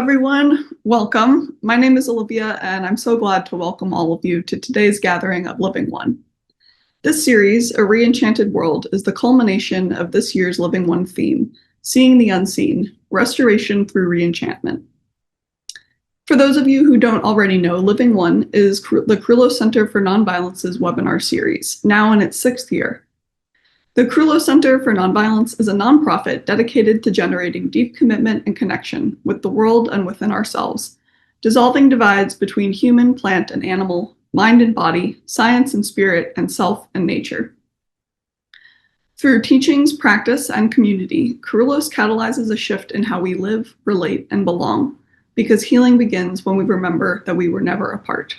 everyone. Welcome. My name is Olivia, and I'm so glad to welcome all of you to today's gathering of Living One. This series, A Re-Enchanted World, is the culmination of this year's Living One theme, Seeing the Unseen, Restoration through Re-Enchantment. For those of you who don't already know, Living One is the Krullo Center for Nonviolence's webinar series, now in its 6th year. The Krullo Center for Nonviolence is a nonprofit dedicated to generating deep commitment and connection with the world and within ourselves, dissolving divides between human, plant, and animal, mind and body, science and spirit, and self and nature. Through teachings, practice, and community, Krullos catalyzes a shift in how we live, relate, and belong, because healing begins when we remember that we were never apart.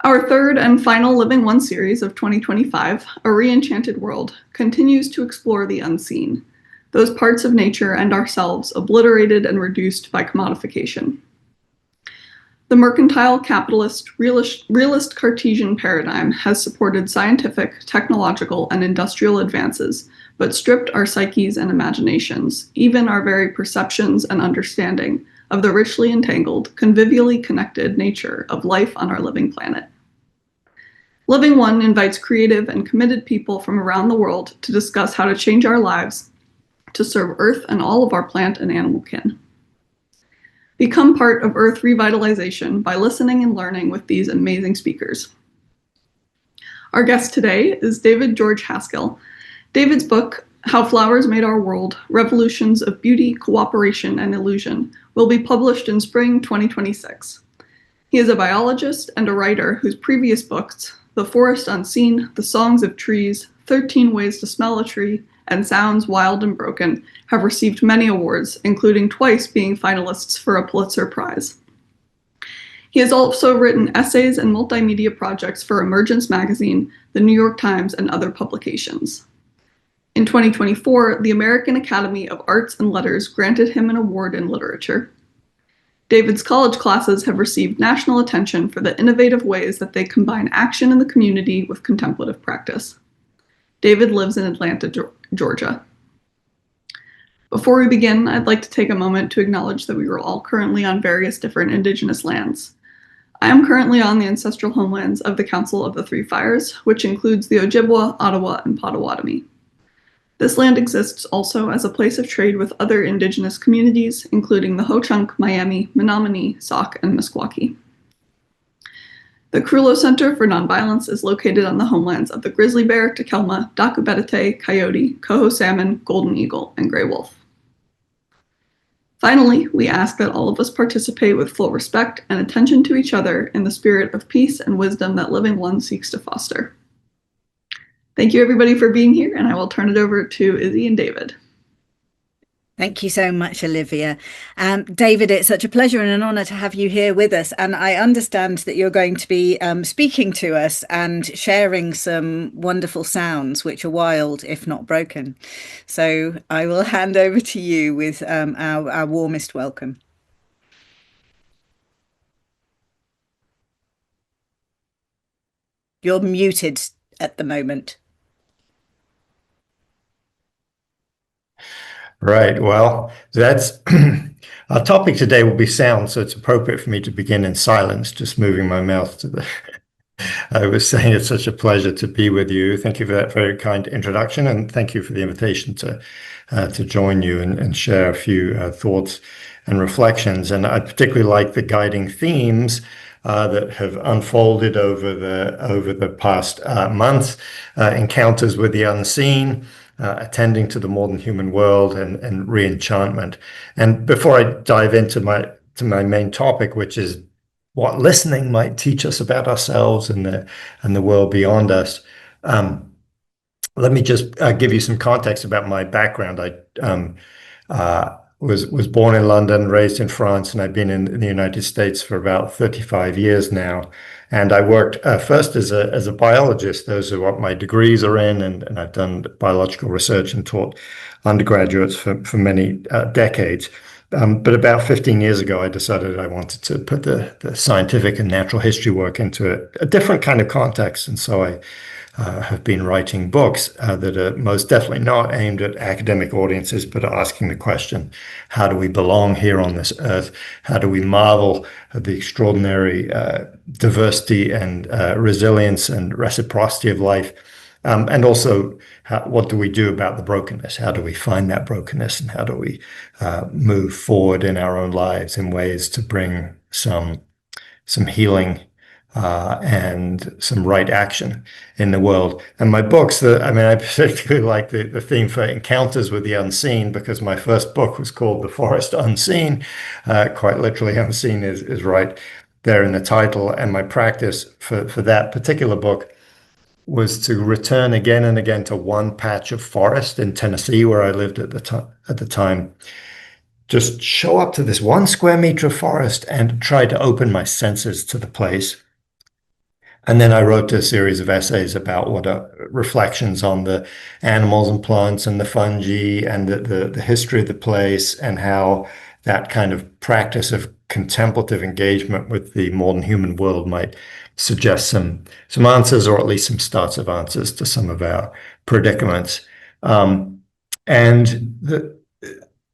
Our third and final Living One series of 2025, A Re-Enchanted World, continues to explore the unseen, those parts of nature and ourselves obliterated and reduced by commodification. The mercantile, capitalist, realist Cartesian paradigm has supported scientific, technological, and industrial advances, but stripped our psyches and imaginations, even our very perceptions and understanding of the richly entangled, convivially connected nature of life on our living planet. Living One invites creative and committed people from around the world to discuss how to change our lives to serve Earth and all of our plant and animal kin. Become part of Earth revitalization by listening and learning with these amazing speakers. Our guest today is David George Haskell. David's book, How Flowers Made Our World, Revolutions of Beauty, Cooperation, and Illusion, will be published in spring 2026. He is a biologist and a writer whose previous books, The Forest Unseen, The Songs of Trees, 13 Ways to Smell a Tree, and Sounds Wild and Broken, have received many awards, including twice being finalists for a Pulitzer Prize. He has also written essays and multimedia projects for Emergence Magazine, The New York Times, and other publications. In 2024, the American Academy of Arts and Letters granted him an award in literature. David's college classes have received national attention for the innovative ways that they combine action in the community with contemplative practice. David lives in Atlanta, Georgia. Before we begin, I'd like to take a moment to acknowledge that we are all currently on various different Indigenous lands. I am currently on the ancestral homelands of the Council of the Three Fires, which includes the Ojibwa, Ottawa, and Potawatomi. This land exists also as a place of trade with other Indigenous communities, including the Ho-Chunk, Miami, Menominee, Sauk, and Meskwaki. The Krullo Center for Nonviolence is located on the homelands of the grizzly bear, Takelma, Dakubetete, coyote, coho salmon, golden eagle, and gray wolf. Finally, we ask that all of us participate with full respect and attention to each other in the spirit of peace and wisdom that Living One seeks to foster. Thank you, everybody, for being here, and I will turn it over to Izzy and David. Thank you so much, Olivia. David, it's such a pleasure and an honor to have you here with us. And I understand that you're going to be speaking to us and sharing some wonderful sounds, which are wild, if not broken. So I will hand over to you with our warmest welcome. You're muted at the moment. Right. Well, that's our topic today will be sound, so it's appropriate for me to begin in silence, just moving my mouth to the. I was saying it's such a pleasure to be with you. Thank you for that very kind introduction, and thank you for the invitation to join you and share a few thoughts and reflections. And I particularly like the guiding themes that have unfolded over the past month, encounters with the unseen. Attending to the modern human world and re-enchantment. And before I dive into my main topic, which is what listening might teach us about ourselves and the world beyond us, let me just give you some context about my background. I was born in London, raised in France, and I've been in the United States for about 35 years now. And I worked first as a biologist. Those are what my degrees are in, and I've done biological research and taught undergraduates for many decades. But about 15 years ago, I decided I wanted to put the scientific and natural history work into a different kind of context. And so I have been writing books that are most definitely not aimed at academic audiences, but are asking the question, how do we belong here on this earth? How do we marvel at the extraordinary diversity and resilience and reciprocity of life? And also, what do we do about the brokenness? How do we find that brokenness, and how do we move forward in our own lives in ways to bring some healing and some right action in the world? And my books, I particularly like the theme for encounters with the unseen, because my first book was called The Forest Unseen. Quite literally, unseen is right there in the title. And my practice for that particular book was to return again and again to one patch of forest in Tennessee, where I lived at the time. Just show up to this 1 square meter of forest and try to open my senses to the place. And then I wrote a series of essays about what are reflections on the animals and plants and the fungi and the history of the place, and how that kind of practice of contemplative engagement with the modern human world might suggest some answers, or at least some starts of answers to some of our predicaments. I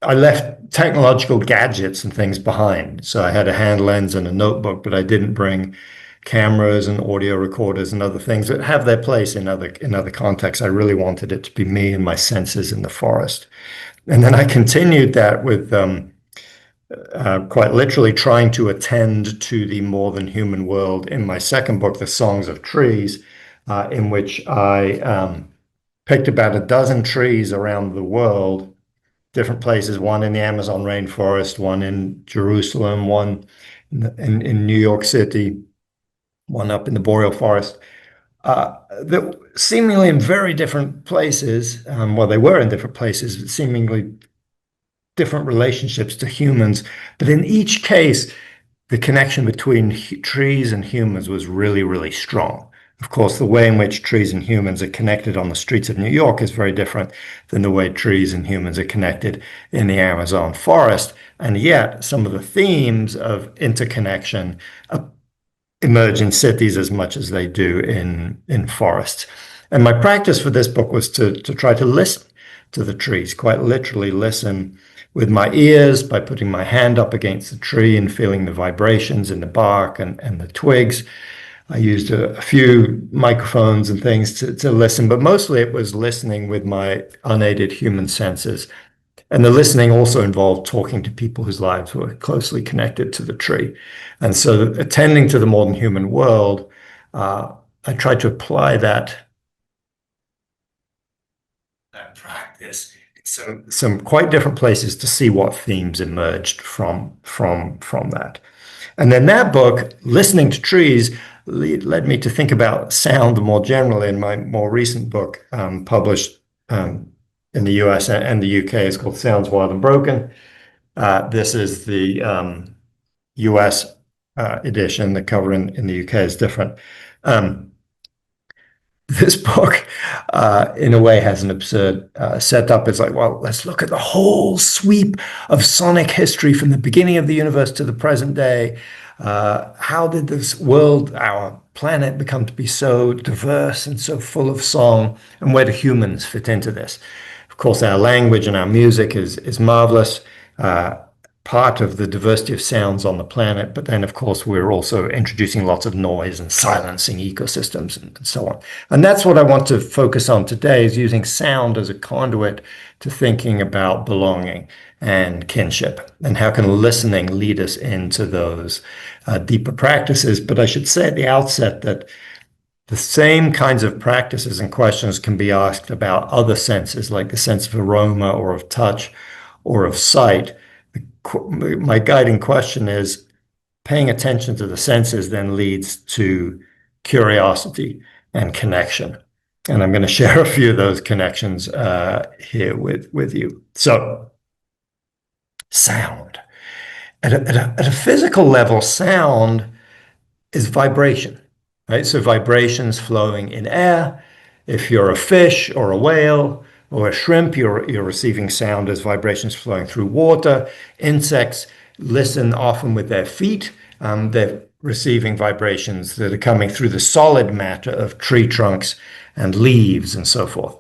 left technological gadgets and things behind. So I had a hand lens and a notebook, but I didn't bring cameras and audio recorders and other things that have their place in other contexts. I really wanted it to be me and my senses in the forest. And then I continued that with quite literally trying to attend to the more than human world in my second book, The Songs of Trees, in which I picked about a dozen trees around the world, different places, one in the Amazon rainforest, one in Jerusalem, one in New York City, one up in the boreal forest, that seemingly in very different places. Well, they were in different places, seemingly different relationships to humans. But in each case, the connection between trees and humans was really, really strong. Of course, the way in which trees and humans are connected on the streets of New York is very different than the way trees and humans are connected in the Amazon forest. And yet, some of the themes of interconnection emerge in cities as much as they do in forests. And my practice for this book was to try to listen to the trees, quite literally listen with my ears by putting my hand up against the tree and feeling the vibrations in the bark and the twigs. I used a few microphones and things to listen, but mostly it was listening with my unaided human senses. And the listening also involved talking to people whose lives were closely connected to the tree. And so attending to the modern human world, I tried to apply that practice in some quite different places to see what themes emerged from that. And then that book, Listening to Trees, led me to think about sound more generally. In my more recent book, published in the US and the UK, is called Sounds Wild and Broken. This is the US edition. The cover in the UK is different. This book, in a way, has an absurd setup. It's like, well, let's look at the whole sweep of sonic history from the beginning of the universe to the present day. How did this world, our planet, become to be so diverse and so full of song? And where do humans fit into this? Of course, our language and our music is marvelous, part of the diversity of sounds on the planet. But then, of course, we're also introducing lots of noise and silencing ecosystems and so on. And that's what I want to focus on today, is using sound as a conduit to thinking about belonging and kinship, and how can listening lead us into those deeper practices. But I should say at the outset that the same kinds of practices and questions can be asked about other senses, like the sense of aroma or of touch or of sight. My guiding question is, paying attention to the senses then leads to curiosity and connection. And I'm going to share a few of those connections here with you. So, sound. At a physical level, sound is vibration, right? So vibrations flowing in air. If you're a fish or a whale, or a shrimp, you're receiving sound as vibrations flowing through water. Insects listen often with their feet. They're receiving vibrations that are coming through the solid matter of tree trunks and leaves and so forth.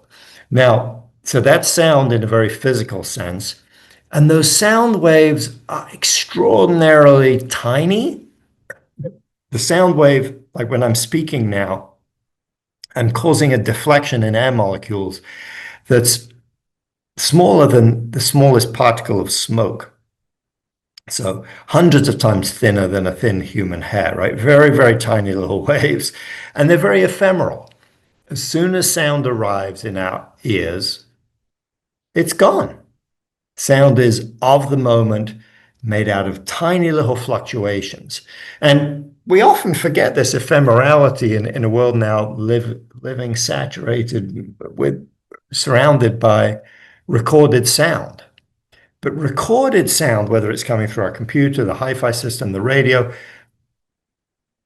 Now, so that's sound in a very physical sense. And those sound waves are extraordinarily tiny. The sound wave, like when I'm speaking now, I'm causing a deflection in air molecules that's smaller than the smallest particle of smoke. So hundreds of times thinner than a thin human hair, right? Very, very tiny little waves. And they're very ephemeral. As soon as sound arrives in our ears, it's gone. Sound is of the moment, made out of tiny little fluctuations. And we often forget this ephemerality in a world now living saturated with, surrounded by recorded sound. But recorded sound, whether it's coming through our computer, the hi-fi system, the radio,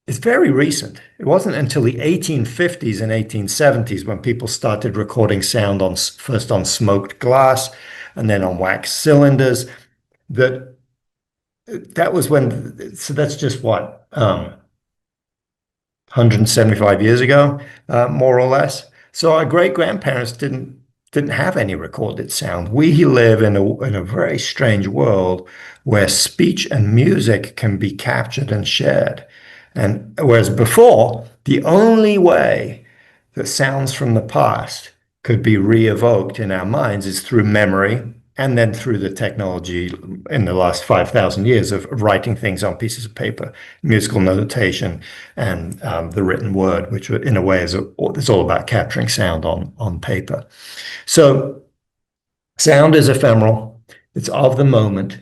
is very recent. It wasn't until the 1850s and 1870s when people started recording sound first on smoked glass and then on wax cylinders, that was when, so that's just what, 175 years ago, more or less. So our great-grandparents didn't have any recorded sound. We live in a very strange world where speech and music can be captured and shared. And whereas before, the only way that sounds from the past could be re-evoked in our minds is through memory, and then through the technology in the last 5,000 years of writing things on pieces of paper, musical notation, and the written word, which in a way is all about capturing sound on paper. So sound is ephemeral. It's of the moment.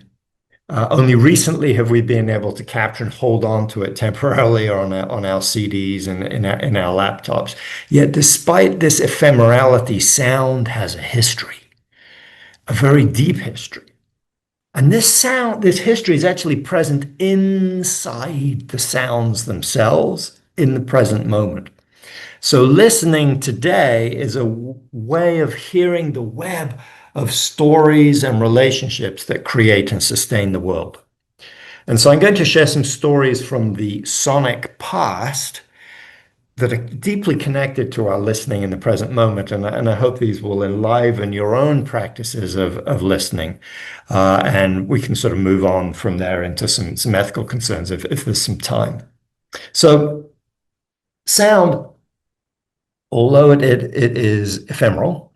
Only recently have we been able to capture and hold on to it temporarily on our CDs and in our laptops. Yet despite this ephemerality, sound has a history. A very deep history. And this history is actually present inside the sounds themselves in the present moment. So listening today is a way of hearing the web of stories and relationships that create and sustain the world. And so I'm going to share some stories from the sonic past that are deeply connected to our listening in the present moment. And I hope these will enliven your own practices of listening. And we can sort of move on from there into some ethical concerns if there's some time. So sound, although it is ephemeral,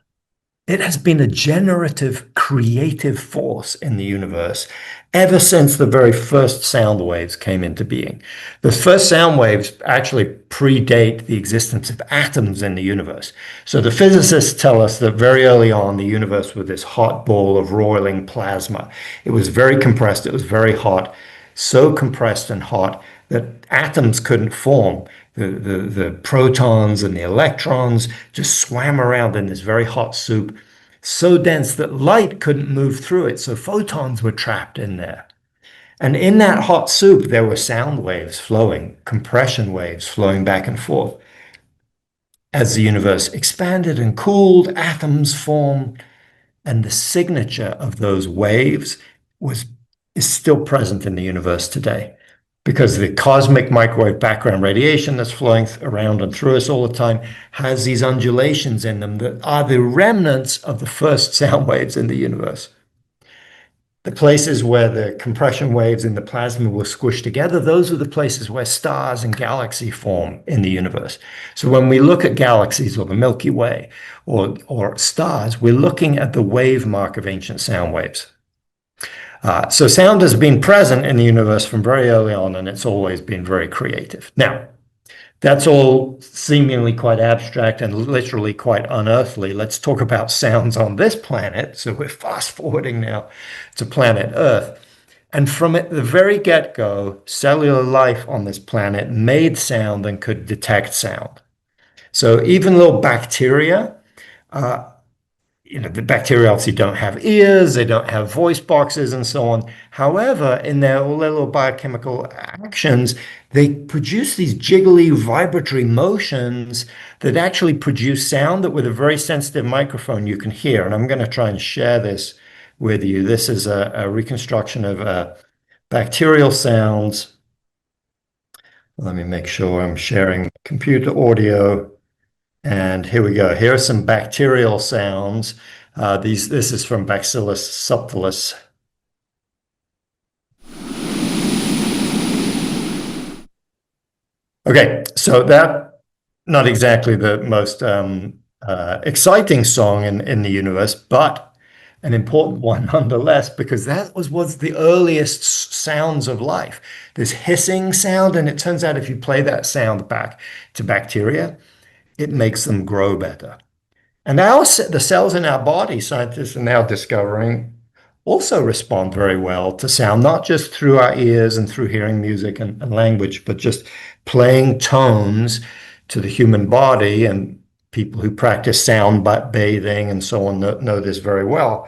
it has been a generative, creative force in the universe ever since the very first sound waves came into being. The first sound waves actually predate the existence of atoms in the universe. So the physicists tell us that very early on, the universe was this hot ball of roiling plasma. It was very compressed, it was very hot, so compressed and hot that atoms couldn't form. The protons and the electrons just swam around in this very hot soup, so dense that light couldn't move through it, so photons were trapped in there. And in that hot soup, there were sound waves flowing, compression waves flowing back and forth. As the universe expanded and cooled, atoms formed, and the signature of those waves is still present in the universe today. Because the cosmic microwave background radiation that's flowing around and through us all the time has these undulations in them that are the remnants of the first sound waves in the universe. The places where the compression waves in the plasma were squished together, those are the places where stars and galaxies form in the universe. So when we look at galaxies or the Milky Way or stars, we're looking at the wave mark of ancient sound waves. So sound has been present in the universe from very early on, and it's always been very creative. Now, that's all seemingly quite abstract and literally quite unearthly. Let's talk about sounds on this planet. So we're fast forwarding now to planet Earth. And from the very get-go, cellular life on this planet made sound and could detect sound. So even little bacteria, the bacteria obviously don't have ears, they don't have voice boxes and so on. However, in all their little biochemical actions, they produce these jiggly vibratory motions that actually produce sound that with a very sensitive microphone you can hear. And I'm going to try and share this with you. This is a reconstruction of bacterial sounds. Let me make sure I'm sharing computer audio. And here we go. Here are some bacterial sounds. This is from Bacillus subtilis. Okay, so that not exactly the most exciting song in the universe, but an important one nonetheless, because that was the earliest sounds of life. This hissing sound, and it turns out if you play that sound back to bacteria, it makes them grow better. And now the cells in our body, scientists are now discovering, also respond very well to sound, not just through our ears and through hearing music and language, but just playing tones to the human body. And people who practice sound bathing and so on know this very well.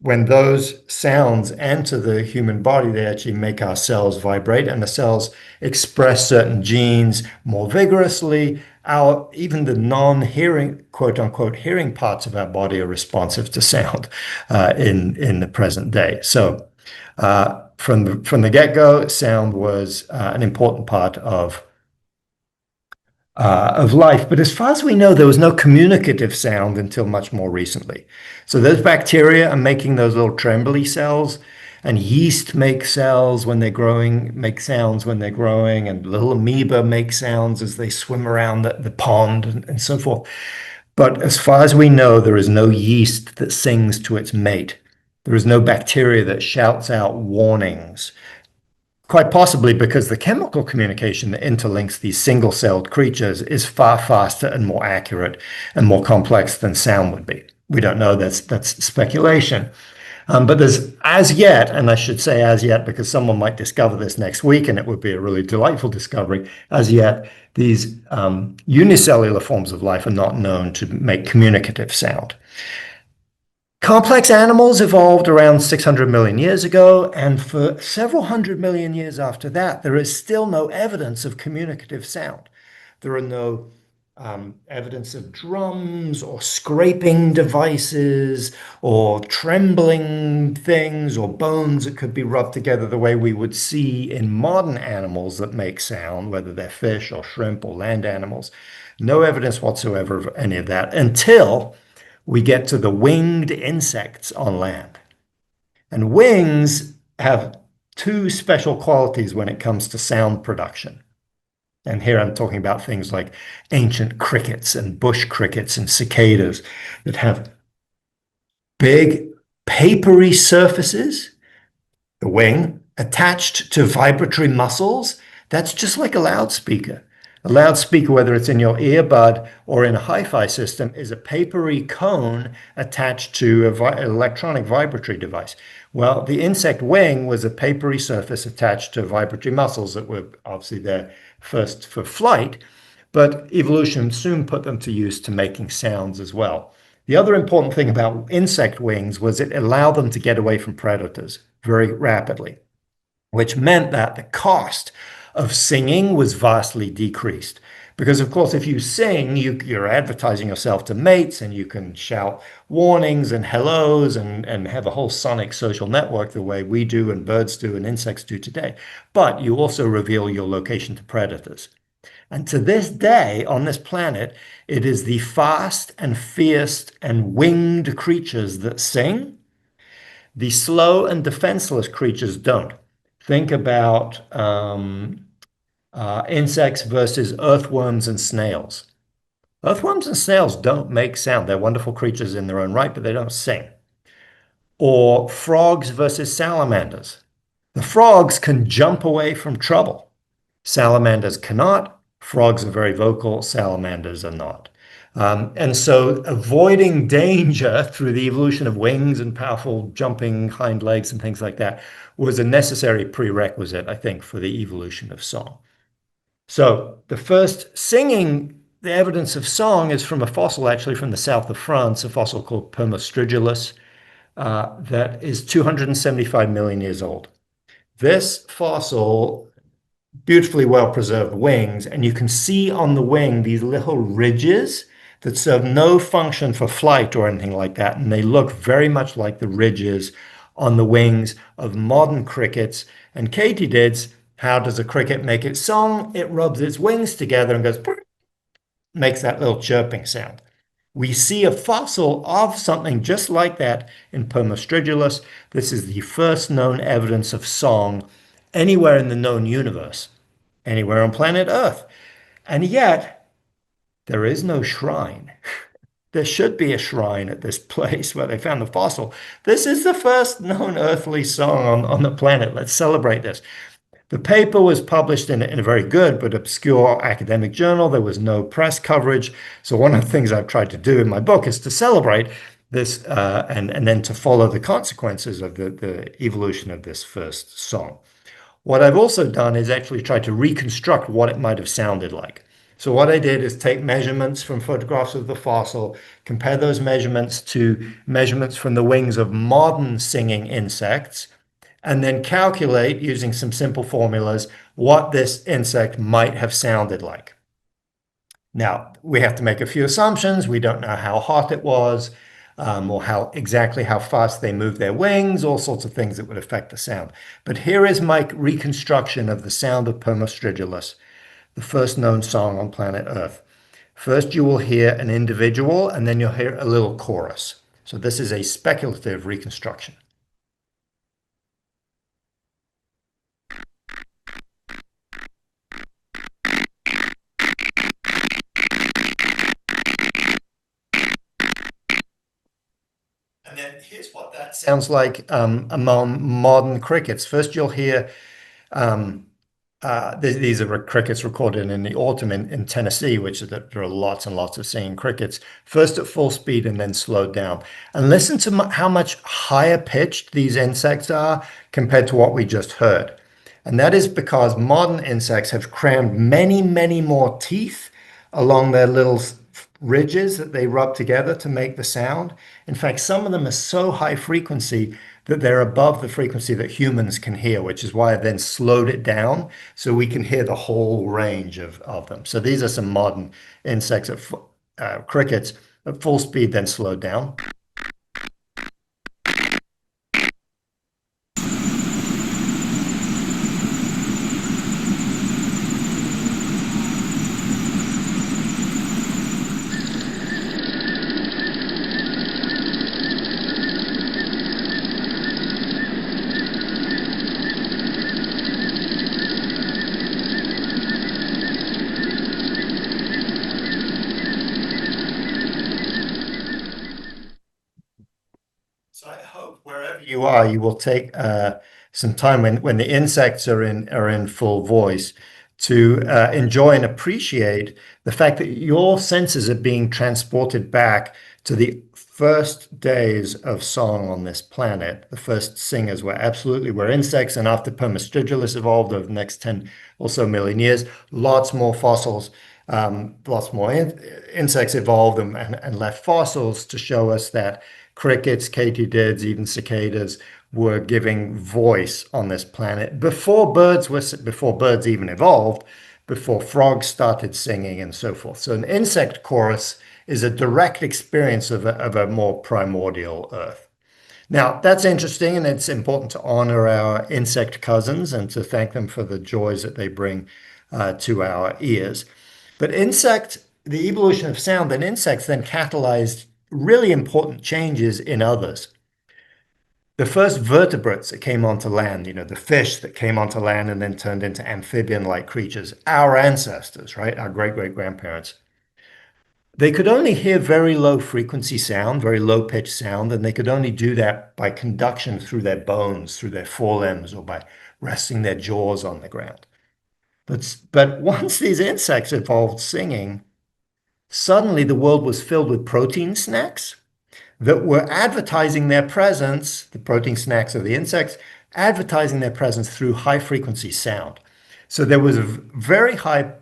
When those sounds enter the human body, they actually make our cells vibrate, and the cells express certain genes more vigorously. Even the non-hearing, quote unquote, hearing parts of our body are responsive to sound in the present day. So from the get-go, sound was an important part of life. But as far as we know, there was no communicative sound until much more recently. So those bacteria are making those little trembly cells, and yeast make cells when they're growing, make sounds when they're growing, and little amoeba make sounds as they swim around the pond and so forth. But as far as we know, there is no yeast that sings to its mate. There is no bacteria that shouts out warnings. Quite possibly because the chemical communication that interlinks these single-celled creatures is far faster and more accurate and more complex than sound would be. We don't know, that's speculation. But there's as yet, and I should say as yet because someone might discover this next week and it would be a really delightful discovery, as yet these unicellular forms of life are not known to make communicative sound. Complex animals evolved around 600 million years ago, and for several hundred million years after that, there is still no evidence of communicative sound. There are no evidence of drums or scraping devices or trembling things or bones that could be rubbed together the way we would see in modern animals that make sound, whether they're fish or shrimp or land animals. No evidence whatsoever of any of that until we get to the winged insects on land. And wings have two special qualities when it comes to sound production. And here I'm talking about things like ancient crickets and bush crickets and cicadas that have big papery surfaces, the wing, attached to vibratory muscles. That's just like a loudspeaker. A loudspeaker, whether it's in your earbud or in a hi-fi system, is a papery cone attached to an electronic vibratory device. Well, the insect wing was a papery surface attached to vibratory muscles that were obviously there first for flight, but evolution soon put them to use to making sounds as well. The other important thing about insect wings was it allowed them to get away from predators very rapidly, which meant that the cost of singing was vastly decreased. Because, of course, if you sing, you're advertising yourself to mates, and you can shout warnings and hellos and have a whole sonic social network the way we do and birds do and insects do today. But you also reveal your location to predators. And to this day on this planet, it is the fast and fierce and winged creatures that sing. The slow and defenseless creatures don't. Think about insects versus earthworms and snails. Earthworms and snails don't make sound. They're wonderful creatures in their own right, but they don't sing. Or frogs versus salamanders. The frogs can jump away from trouble. Salamanders cannot. Frogs are very vocal. Salamanders are not. And so avoiding danger through the evolution of wings and powerful jumping hind legs and things like that was a necessary prerequisite, I think, for the evolution of song. So the first singing the evidence of song is from a fossil actually from the south of France, a fossil called Permostridulus, that is 275 million years old. This fossil, beautifully well preserved wings, and you can see on the wing these little ridges that serve no function for flight or anything like that, and they look very much like the ridges on the wings of modern crickets and katydids. How does a cricket make its song? It rubs its wings together and goes, makes that little chirping sound. We see a fossil of something just like that in Permostridulus. This is the first known evidence of song anywhere in the known universe, anywhere on planet Earth. And yet, there is no shrine. There should be a shrine at this place where they found the fossil. This is the first known earthly song on the planet. Let's celebrate this. The paper was published in a very good but obscure academic journal. There was no press coverage. So one of the things I've tried to do in my book is to celebrate this and then to follow the consequences of the evolution of this first song. What I've also done is actually try to reconstruct what it might have sounded like. So what I did is take measurements from photographs of the fossil, compare those measurements to measurements from the wings of modern singing insects, and then calculate using some simple formulas what this insect might have sounded like. Now, we have to make a few assumptions. We don't know how hot it was, or exactly how fast they move their wings, all sorts of things that would affect the sound. But here is my reconstruction of the sound of Permostridulus, the first known song on planet Earth. First, you will hear an individual, and then you'll hear a little chorus. So this is a speculative reconstruction. And then here's what that sounds like among modern crickets. First, you'll hear these are crickets recorded in the autumn in Tennessee, which is that there are lots and lots of singing crickets, first at full speed and then slowed down. And listen to how much higher pitched these insects are compared to what we just heard. And that is because modern insects have crammed many, many more teeth along their little ridges that they rub together to make the sound. In fact, some of them are so high frequency that they're above the frequency that humans can hear, which is why I then slowed it down so we can hear the whole range of them. So these are some modern insects, crickets at full speed, then slowed down. So I hope wherever you are, you will take some time when the insects are in full voice to enjoy and appreciate the fact that your senses are being transported back to the first days of song on this planet. The first singers were insects, and after Permostridulus evolved over the next 10 or so million years, lots more fossils, lots more insects evolved and left fossils to show us that crickets, katydids, even cicadas were giving voice on this planet before birds even evolved, before frogs started singing and so forth. So an insect chorus is a direct experience of a more primordial Earth. Now, that's interesting, and it's important to honor our insect cousins and to thank them for the joys that they bring to our ears. But the evolution of sound in insects then catalyzed really important changes in others. The first vertebrates that came onto land, the fish that came onto land and then turned into amphibian-like creatures, our ancestors, right? Our great-great-grandparents. They could only hear very low frequency sound, very low pitched sound, and they could only do that by conduction through their bones, through their forelimbs, or by resting their jaws on the ground. But once these insects evolved singing, suddenly the world was filled with protein snacks that were advertising their presence, the protein snacks of the insects, advertising their presence through high frequency sound. So there was a very high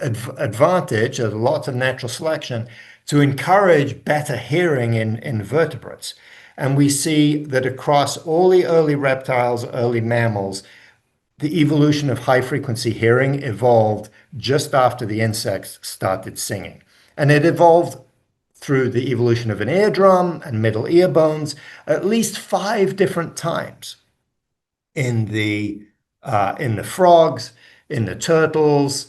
advantage, there's lots of natural selection to encourage better hearing in vertebrates. And we see that across all the early reptiles, early mammals, the evolution of high frequency hearing evolved just after the insects started singing. And it evolved through the evolution of an eardrum and middle ear bones at least 5 different times in the frogs, in the turtles,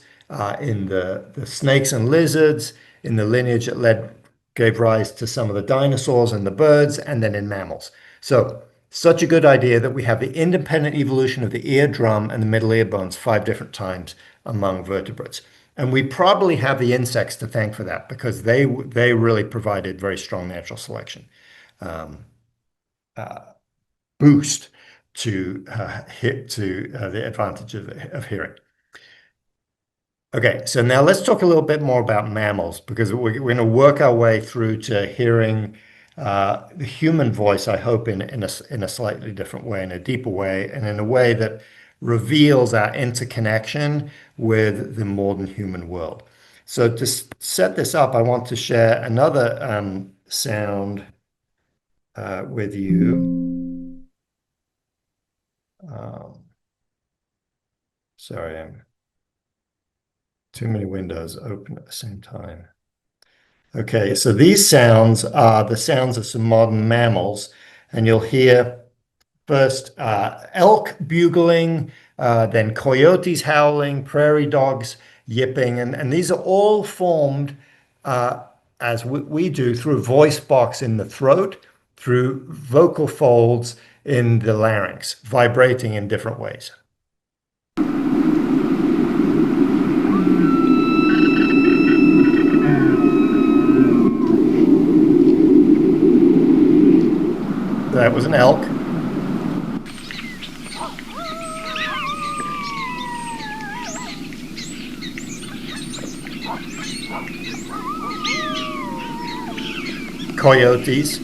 in the snakes and lizards, in the lineage that gave rise to some of the dinosaurs and the birds, and then in mammals. So such a good idea that we have the independent evolution of the eardrum and the middle ear bones 5 different times among vertebrates. And we probably have the insects to thank for that because they really provided very strong natural selection boost to the advantage of hearing. Okay, so now let's talk a little bit more about mammals because we're going to work our way through to hearing the human voice, I hope, in a slightly different way, in a deeper way, and in a way that reveals our interconnection with the modern human world. So to set this up, I want to share another sound with you. Sorry, I'm too many windows open at the same time. Okay, so these sounds are the sounds of some modern mammals, and you'll hear first elk bugling, then coyotes howling, prairie dogs yipping, and these are all formed as we do through voice box in the throat, through vocal folds in the larynx, vibrating in different ways. That was an elk. Coyotes.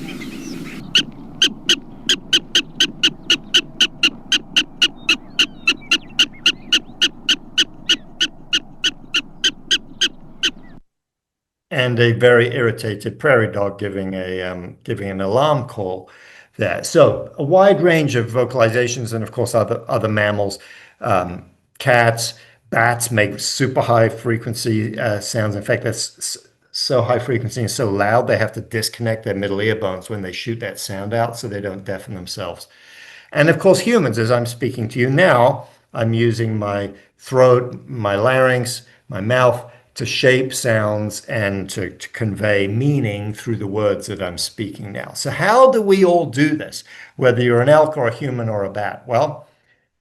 And a very irritated prairie dog giving an alarm call there. So a wide range of vocalizations, and of course other mammals, cats, bats make super high frequency sounds. In fact, that's so high frequency and so loud they have to disconnect their middle ear bones when they shoot that sound out so they don't deafen themselves. And of course, humans, as I'm speaking to you now, I'm using my throat, my larynx, my mouth to shape sounds and to convey meaning through the words that I'm speaking now. So how do we all do this, whether you're an elk or a human or a bat? Well,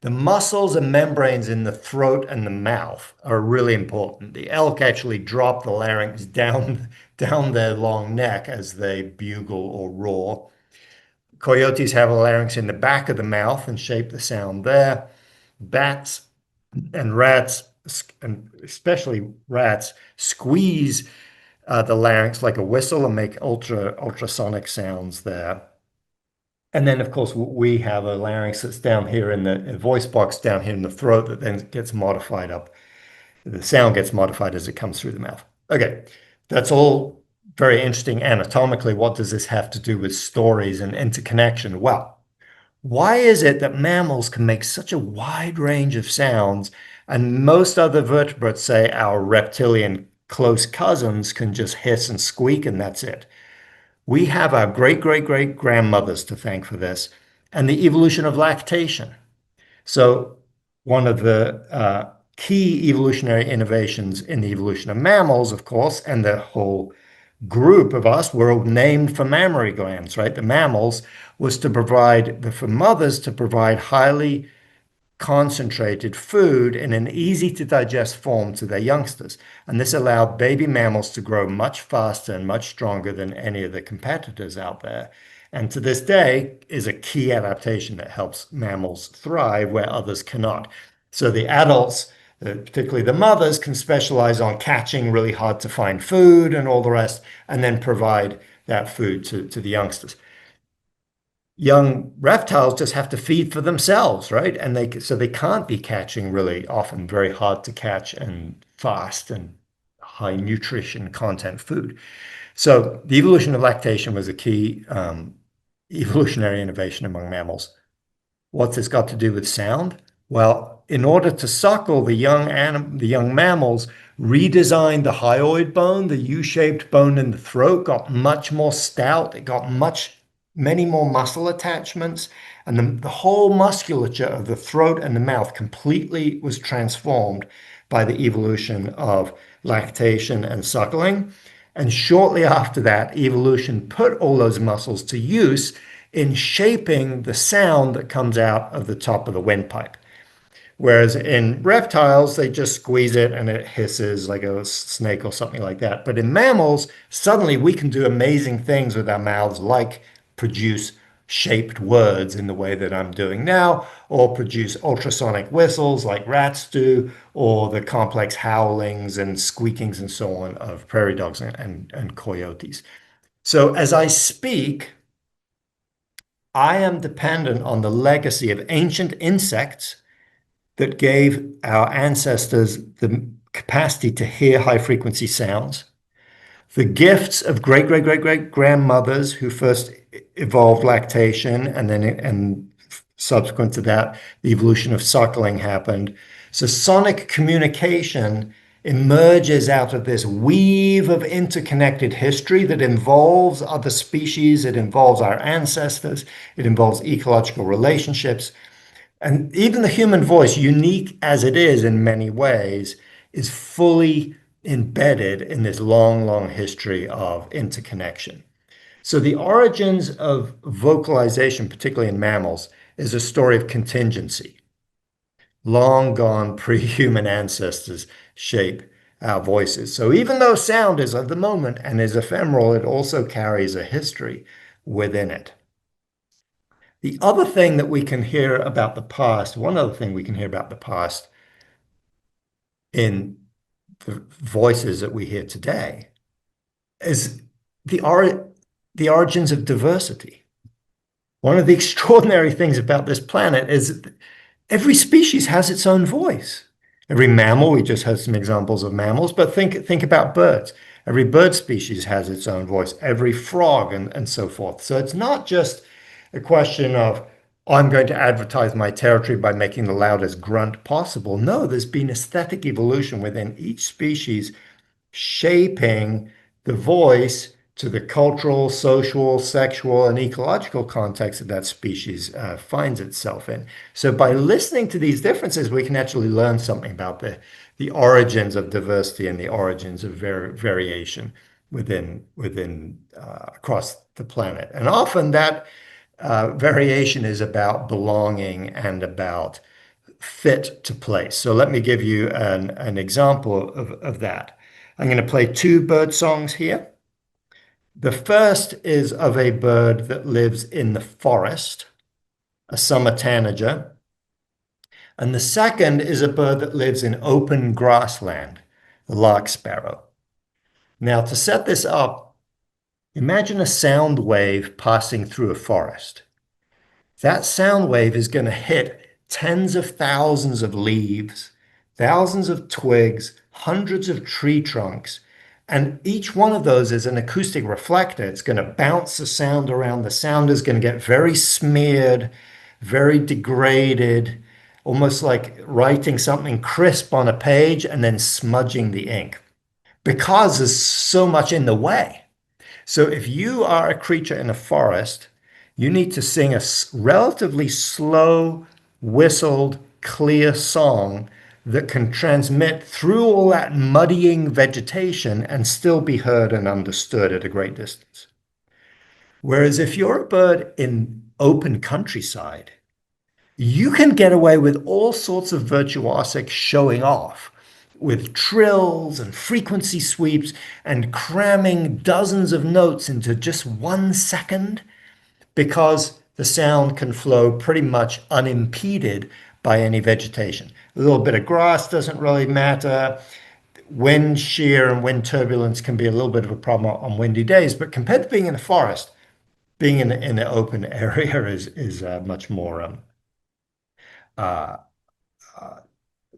the muscles and membranes in the throat and the mouth are really important. The elk actually drop the larynx down their long neck as they bugle or roar. Coyotes have a larynx in the back of the mouth and shape the sound there. Bats and rats, and especially rats, squeeze the larynx like a whistle and make ultrasonic sounds there. And then, of course, we have a larynx that's down here in the voice box down here in the throat that then gets modified up. The sound gets modified as it comes through the mouth. Okay, that's all very interesting anatomically. What does this have to do with stories and interconnection? Well, why is it that mammals can make such a wide range of sounds and most other vertebrates, say our reptilian close cousins, can just hiss and squeak and that's it? We have our great-great-great-grandmothers to thank for this and the evolution of lactation. So one of the key evolutionary innovations in the evolution of mammals, of course, and the whole group of us were all named for mammary glands, right? The mammals was for mothers to provide highly concentrated food in an easy to digest form to their youngsters. And this allowed baby mammals to grow much faster and much stronger than any of the competitors out there. And to this day is a key adaptation that helps mammals thrive where others cannot. So the adults, particularly the mothers, can specialize on catching really hard to find food and all the rest, and then provide that food to the youngsters. Young reptiles just have to feed for themselves, right? So they can't be catching really often very hard to catch and fast and high nutrition content food. So the evolution of lactation was a key evolutionary innovation among mammals. What's this got to do with sound? Well, in order to suckle the young mammals, redesigned the hyoid bone, the U-shaped bone in the throat, got much more stout. It got many more muscle attachments, and the whole musculature of the throat and the mouth completely was transformed by the evolution of lactation and suckling. And shortly after that, evolution put all those muscles to use in shaping the sound that comes out of the top of the windpipe. Whereas in reptiles, they just squeeze it and it hisses like a snake or something like that. But in mammals, suddenly we can do amazing things with our mouths, like produce shaped words in the way that I'm doing now, or produce ultrasonic whistles like rats do, or the complex howlings and squeakings and so on of prairie dogs and coyotes. So as I speak, I am dependent on the legacy of ancient insects that gave our ancestors the capacity to hear high frequency sounds, the gifts of great great great great grandmothers who first evolved lactation, and subsequent to that, the evolution of suckling happened. So sonic communication emerges out of this weave of interconnected history that involves other species, it involves our ancestors, it involves ecological relationships. And even the human voice, unique as it is in many ways, is fully embedded in this long, long history of interconnection. So the origins of vocalization, particularly in mammals, is a story of contingency. Long gone pre-human ancestors shape our voices. So even though sound is of the moment and is ephemeral, it also carries a history within it. The other thing that we can hear about the past, one other thing we can hear about the past in the voices that we hear today is the origins of diversity. One of the extraordinary things about this planet is every species has its own voice. Every mammal, we just had some examples of mammals, but think about birds. Every bird species has its own voice, every frog and so forth. So it's not just a question of, I'm going to advertise my territory by making the loudest grunt possible. No, there's been aesthetic evolution within each species shaping the voice to the cultural, social, sexual, and ecological context that that species finds itself in. So by listening to these differences, we can actually learn something about the origins of diversity and the origins of variation within across the planet. And often that variation is about belonging and about fit to place. So let me give you an example of that. I'm going to play two bird songs here. The first is of a bird that lives in the forest, a summer tanager. And the second is a bird that lives in open grassland, the lark sparrow. Now, to set this up, imagine a sound wave passing through a forest. That sound wave is going to hit tens of thousands of leaves, thousands of twigs, hundreds of tree trunks, and each one of those is an acoustic reflector. It's going to bounce the sound around. The sound is going to get very smeared, very degraded, almost like writing something crisp on a page and then smudging the ink because there's so much in the way. So if you are a creature in a forest, you need to sing a relatively slow, whistled, clear song that can transmit through all that muddying vegetation and still be heard and understood at a great distance. Whereas if you're a bird in open countryside, you can get away with all sorts of virtuosic showing off with trills and frequency sweeps and cramming dozens of notes into just 1 second because the sound can flow pretty much unimpeded by any vegetation. A little bit of grass doesn't really matter. Wind shear and wind turbulence can be a little bit of a problem on windy days, but compared to being in the forest, being in the open area is much more uh,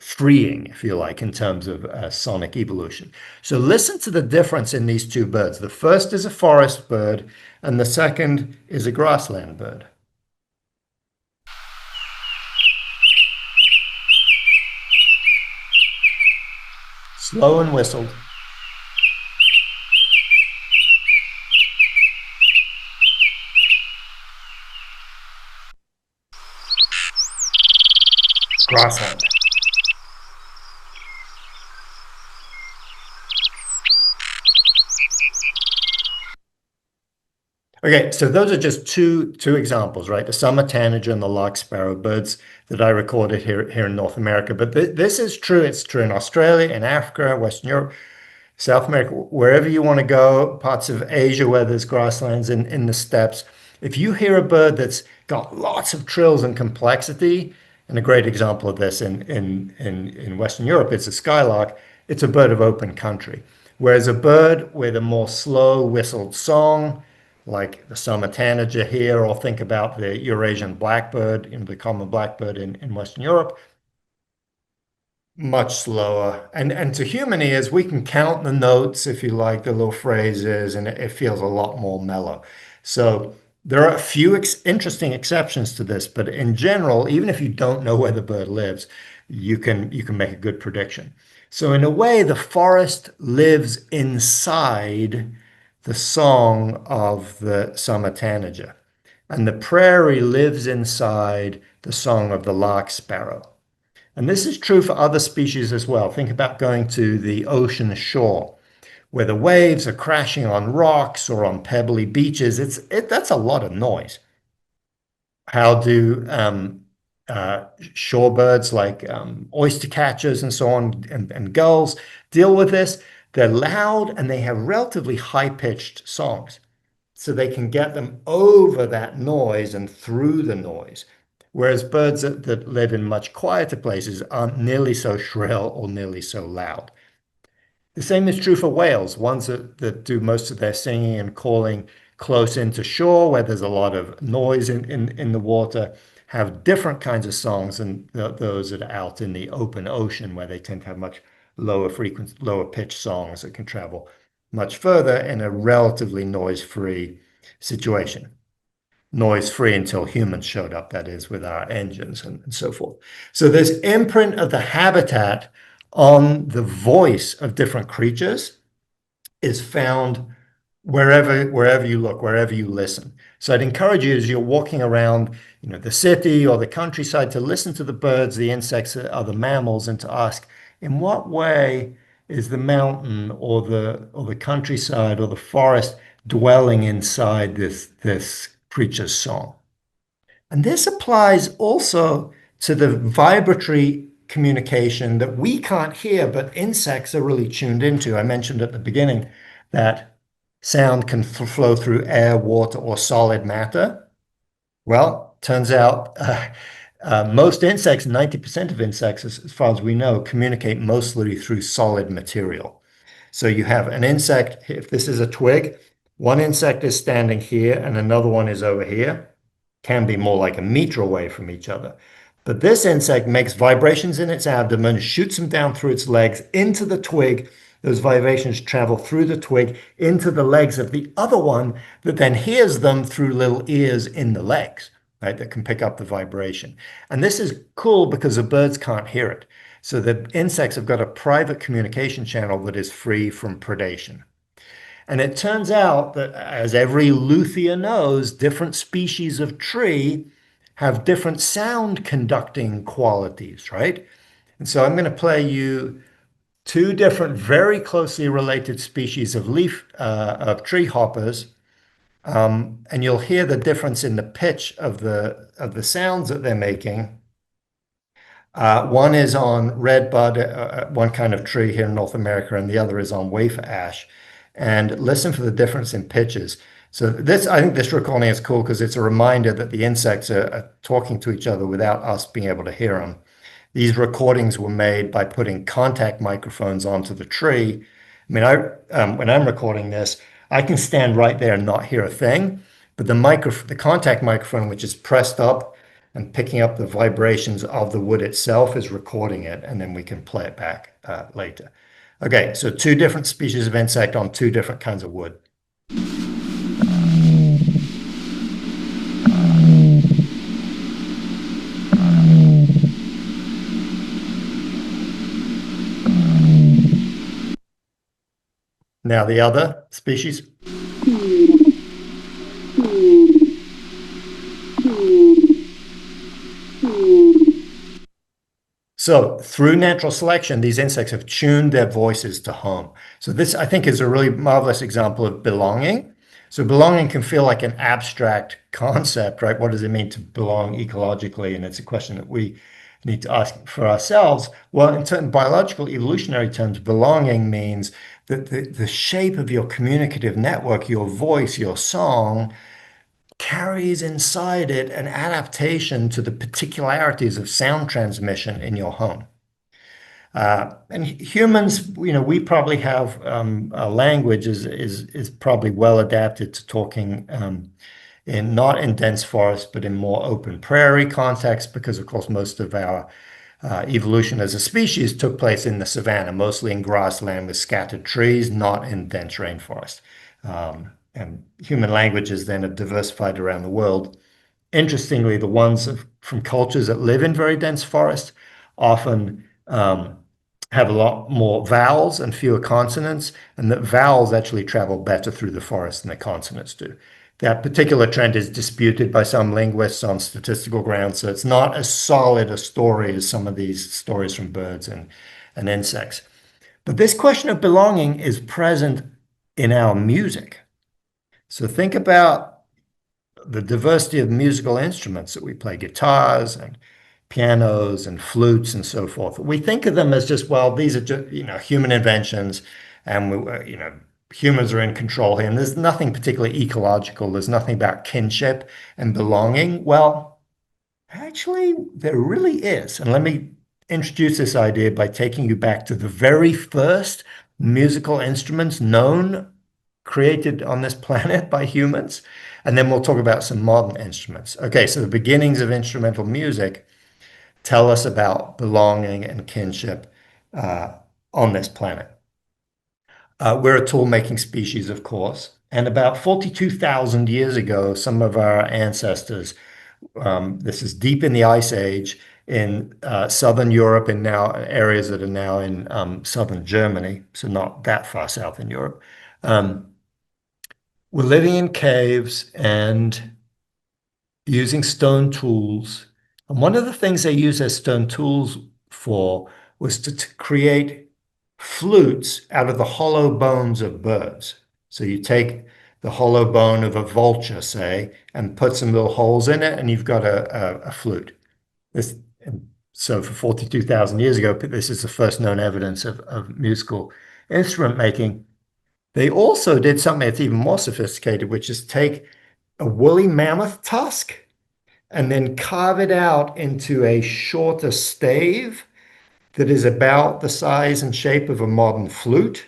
freeing, if you like, in terms of sonic evolution. So listen to the difference in these two birds. The first is a forest bird, and the second is a grassland bird. Slow and whistled. Grassland. Okay, so those are just two examples, right? The summer tanager and the lark sparrow, birds that I recorded here in North America. But this is true. It's true in Australia, in Africa, Western Europe, South America, wherever you want to go, parts of Asia where there's grasslands in the steppes. If you hear a bird that's got lots of trills and complexity, and a great example of this in Western Europe, it's a skylark, it's a bird of open country. Whereas a bird with a more slow whistled song, like the summer tanager here, or think about the Eurasian blackbird, the common blackbird in Western Europe, much slower. And to human ears, we can count the notes, if you like, the little phrases, and it feels a lot more mellow. So there are a few interesting exceptions to this, but in general, even if you don't know where the bird lives, you can make a good prediction. So in a way, the forest lives inside the song of the summer tanager, and the prairie lives inside the song of the lark sparrow. And this is true for other species as well. Think about going to the ocean shore, where the waves are crashing on rocks or on pebbly beaches. That's a lot of noise. How do shorebirds like oyster catchers and so on, and gulls deal with this? They're loud and they have relatively high-pitched songs, so they can get them over that noise and through the noise. Whereas birds that live in much quieter places aren't nearly so shrill or nearly so loud. The same is true for whales, ones that do most of their singing and calling close into shore, where there's a lot of noise in the water, have different kinds of songs than those that are out in the open ocean, where they tend to have much lower frequency, lower pitched songs that can travel much further in a relatively noise-free situation. Noise-free until humans showed up, that is, with our engines and so forth. So this imprint of the habitat on the voice of different creatures is found wherever you look, wherever you listen. So I'd encourage you, as you're walking around, the city or the countryside, to listen to the birds, the insects, other mammals, and to ask, in what way is the mountain or the countryside or the forest dwelling inside this creature's song? And this applies also to the vibratory communication that we can't hear, but insects are really tuned into. I mentioned at the beginning that sound can flow through air, water, or solid matter. Well, turns out most insects, 90% of insects, as far as we know, communicate mostly through solid material. So you have an insect, if this is a twig, one insect is standing here and another one is over here, can be more like a meter away from each other. But this insect makes vibrations in its abdomen, shoots them down through its legs into the twig. Those vibrations travel through the twig into the legs of the other one that then hears them through little ears in the legs, right, that can pick up the vibration. And this is cool because the birds can't hear it. So the insects have got a private communication channel that is free from predation. And it turns out that, as every luthier knows, different species of tree have different sound conducting qualities, right? And so I'm going to play you two different, very closely related species of of tree hoppers, and you'll hear the difference in the pitch of the sounds that they're making. One is on redbud, one kind of tree here in North America, and the other is on wafer ash. And listen for the difference in pitches. So I think this recording is cool because it's a reminder that the insects are talking to each other without us being able to hear them. These recordings were made by putting contact microphones onto the tree. I mean, when I'm recording this, I can stand right there and not hear a thing, but the contact microphone, which is pressed up and picking up the vibrations of the wood itself is recording it, and then we can play it back later. Okay, so two different species of insect on two different kinds of wood. Now the other species. So through natural selection, these insects have tuned their voices to home. So this, I think, is a really marvelous example of belonging. So belonging can feel like an abstract concept, right? What does it mean to belong ecologically? And it's a question that we need to ask for ourselves. Well, in certain biological evolutionary terms, belonging means that the shape of your communicative network, your voice, your song, carries inside it an adaptation to the particularities of sound transmission in your home. And humans, we probably have a language is probably well adapted to talking in not in dense forests, but in more open prairie context, because of course most of our evolution as a species took place in the savanna, mostly in grassland with scattered trees, not in dense rainforest. And human languages then have diversified around the world. Interestingly, the ones from cultures that live in very dense forest often have a lot more vowels and fewer consonants, and that vowels actually travel better through the forest than the consonants do. That particular trend is disputed by some linguists on statistical grounds, so it's not as solid a story as some of these stories from birds and insects. But this question of belonging is present in our music. So think about the diversity of musical instruments that we play, guitars and pianos and flutes and so forth. We think of them as just, well, these are just, human inventions, and humans are in control here. And there's nothing particularly ecological. There's nothing about kinship and belonging. Well, actually, there really is. And let me introduce this idea by taking you back to the very first musical instruments created on this planet by humans. And then we'll talk about some modern instruments. Okay, so the beginnings of instrumental music tell us about belonging and kinship on this planet. We're a tool-making species, of course. And about 42,000 years ago, some of our ancestors, this is deep in the Ice Age, in southern Europe and now areas that are now in southern Germany, so not that far south in Europe, were living in caves and using stone tools. And one of the things they used their stone tools for was to create flutes out of the hollow bones of birds. So you take the hollow bone of a vulture, say, and put some little holes in it, and you've got a flute. So for 42,000 years ago, this is the first known evidence of musical instrument making. They also did something that's even more sophisticated, which is take a woolly mammoth tusk and then carve it out into a shorter stave that is about the size and shape of a modern flute.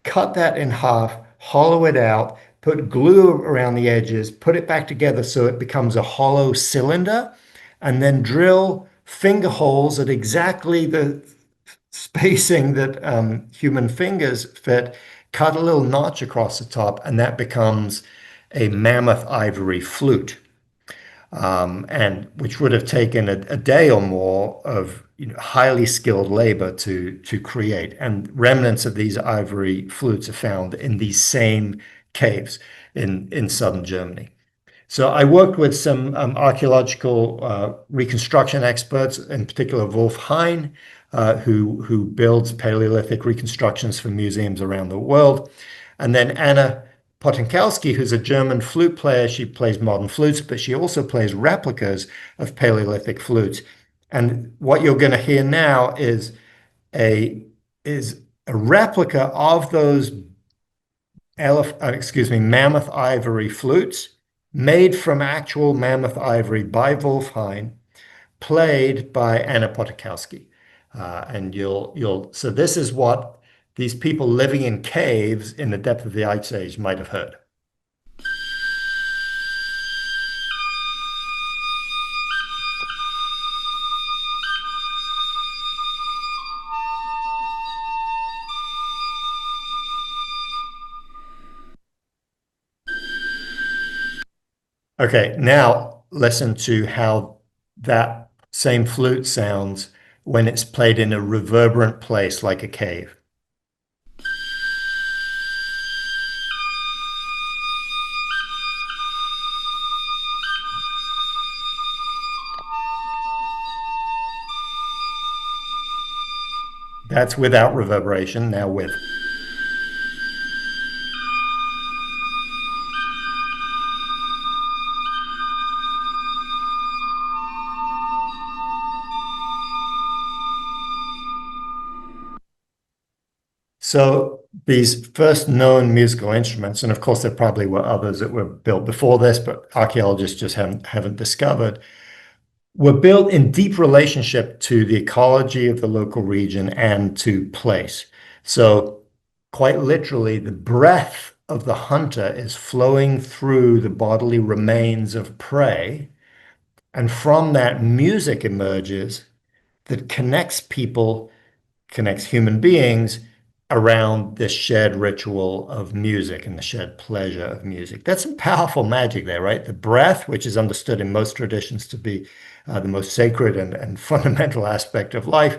Cut that in half, hollow it out, put glue around the edges, put it back together so it becomes a hollow cylinder, and then drill finger holes at exactly the spacing that human fingers fit, cut a little notch across the top, and that becomes a mammoth ivory flute. And which would have taken a day or more of highly skilled labor to create. And remnants of these ivory flutes are found in these same caves in southern Germany. So I worked with some archaeological reconstruction experts, in particular Wolf Hein, who builds Paleolithic reconstructions for museums around the world. And then Anna Potenkowski, who's a German flute player. She plays modern flutes, but she also plays replicas of Paleolithic flutes. And what you're going to hear now is a replica of those mammoth ivory flutes made from actual mammoth ivory by Wolf Hein, played by Anna Potenkowski. So this is what these people living in caves in the depth of the Ice Age might have heard. Okay, now listen to how that same flute sounds when it's played in a reverberant place like a cave. That's without reverberation, now with. So these first known musical instruments, and of course there probably were others that were built before this, but archaeologists just haven't discovered, were built in deep relationship to the ecology of the local region and to place. So quite literally, the breath of the hunter is flowing through the bodily remains of prey, and from that music emerges that connects people, connects human beings around this shared ritual of music and the shared pleasure of music. That's some powerful magic there, right? The breath, which is understood in most traditions to be the most sacred and fundamental aspect of life,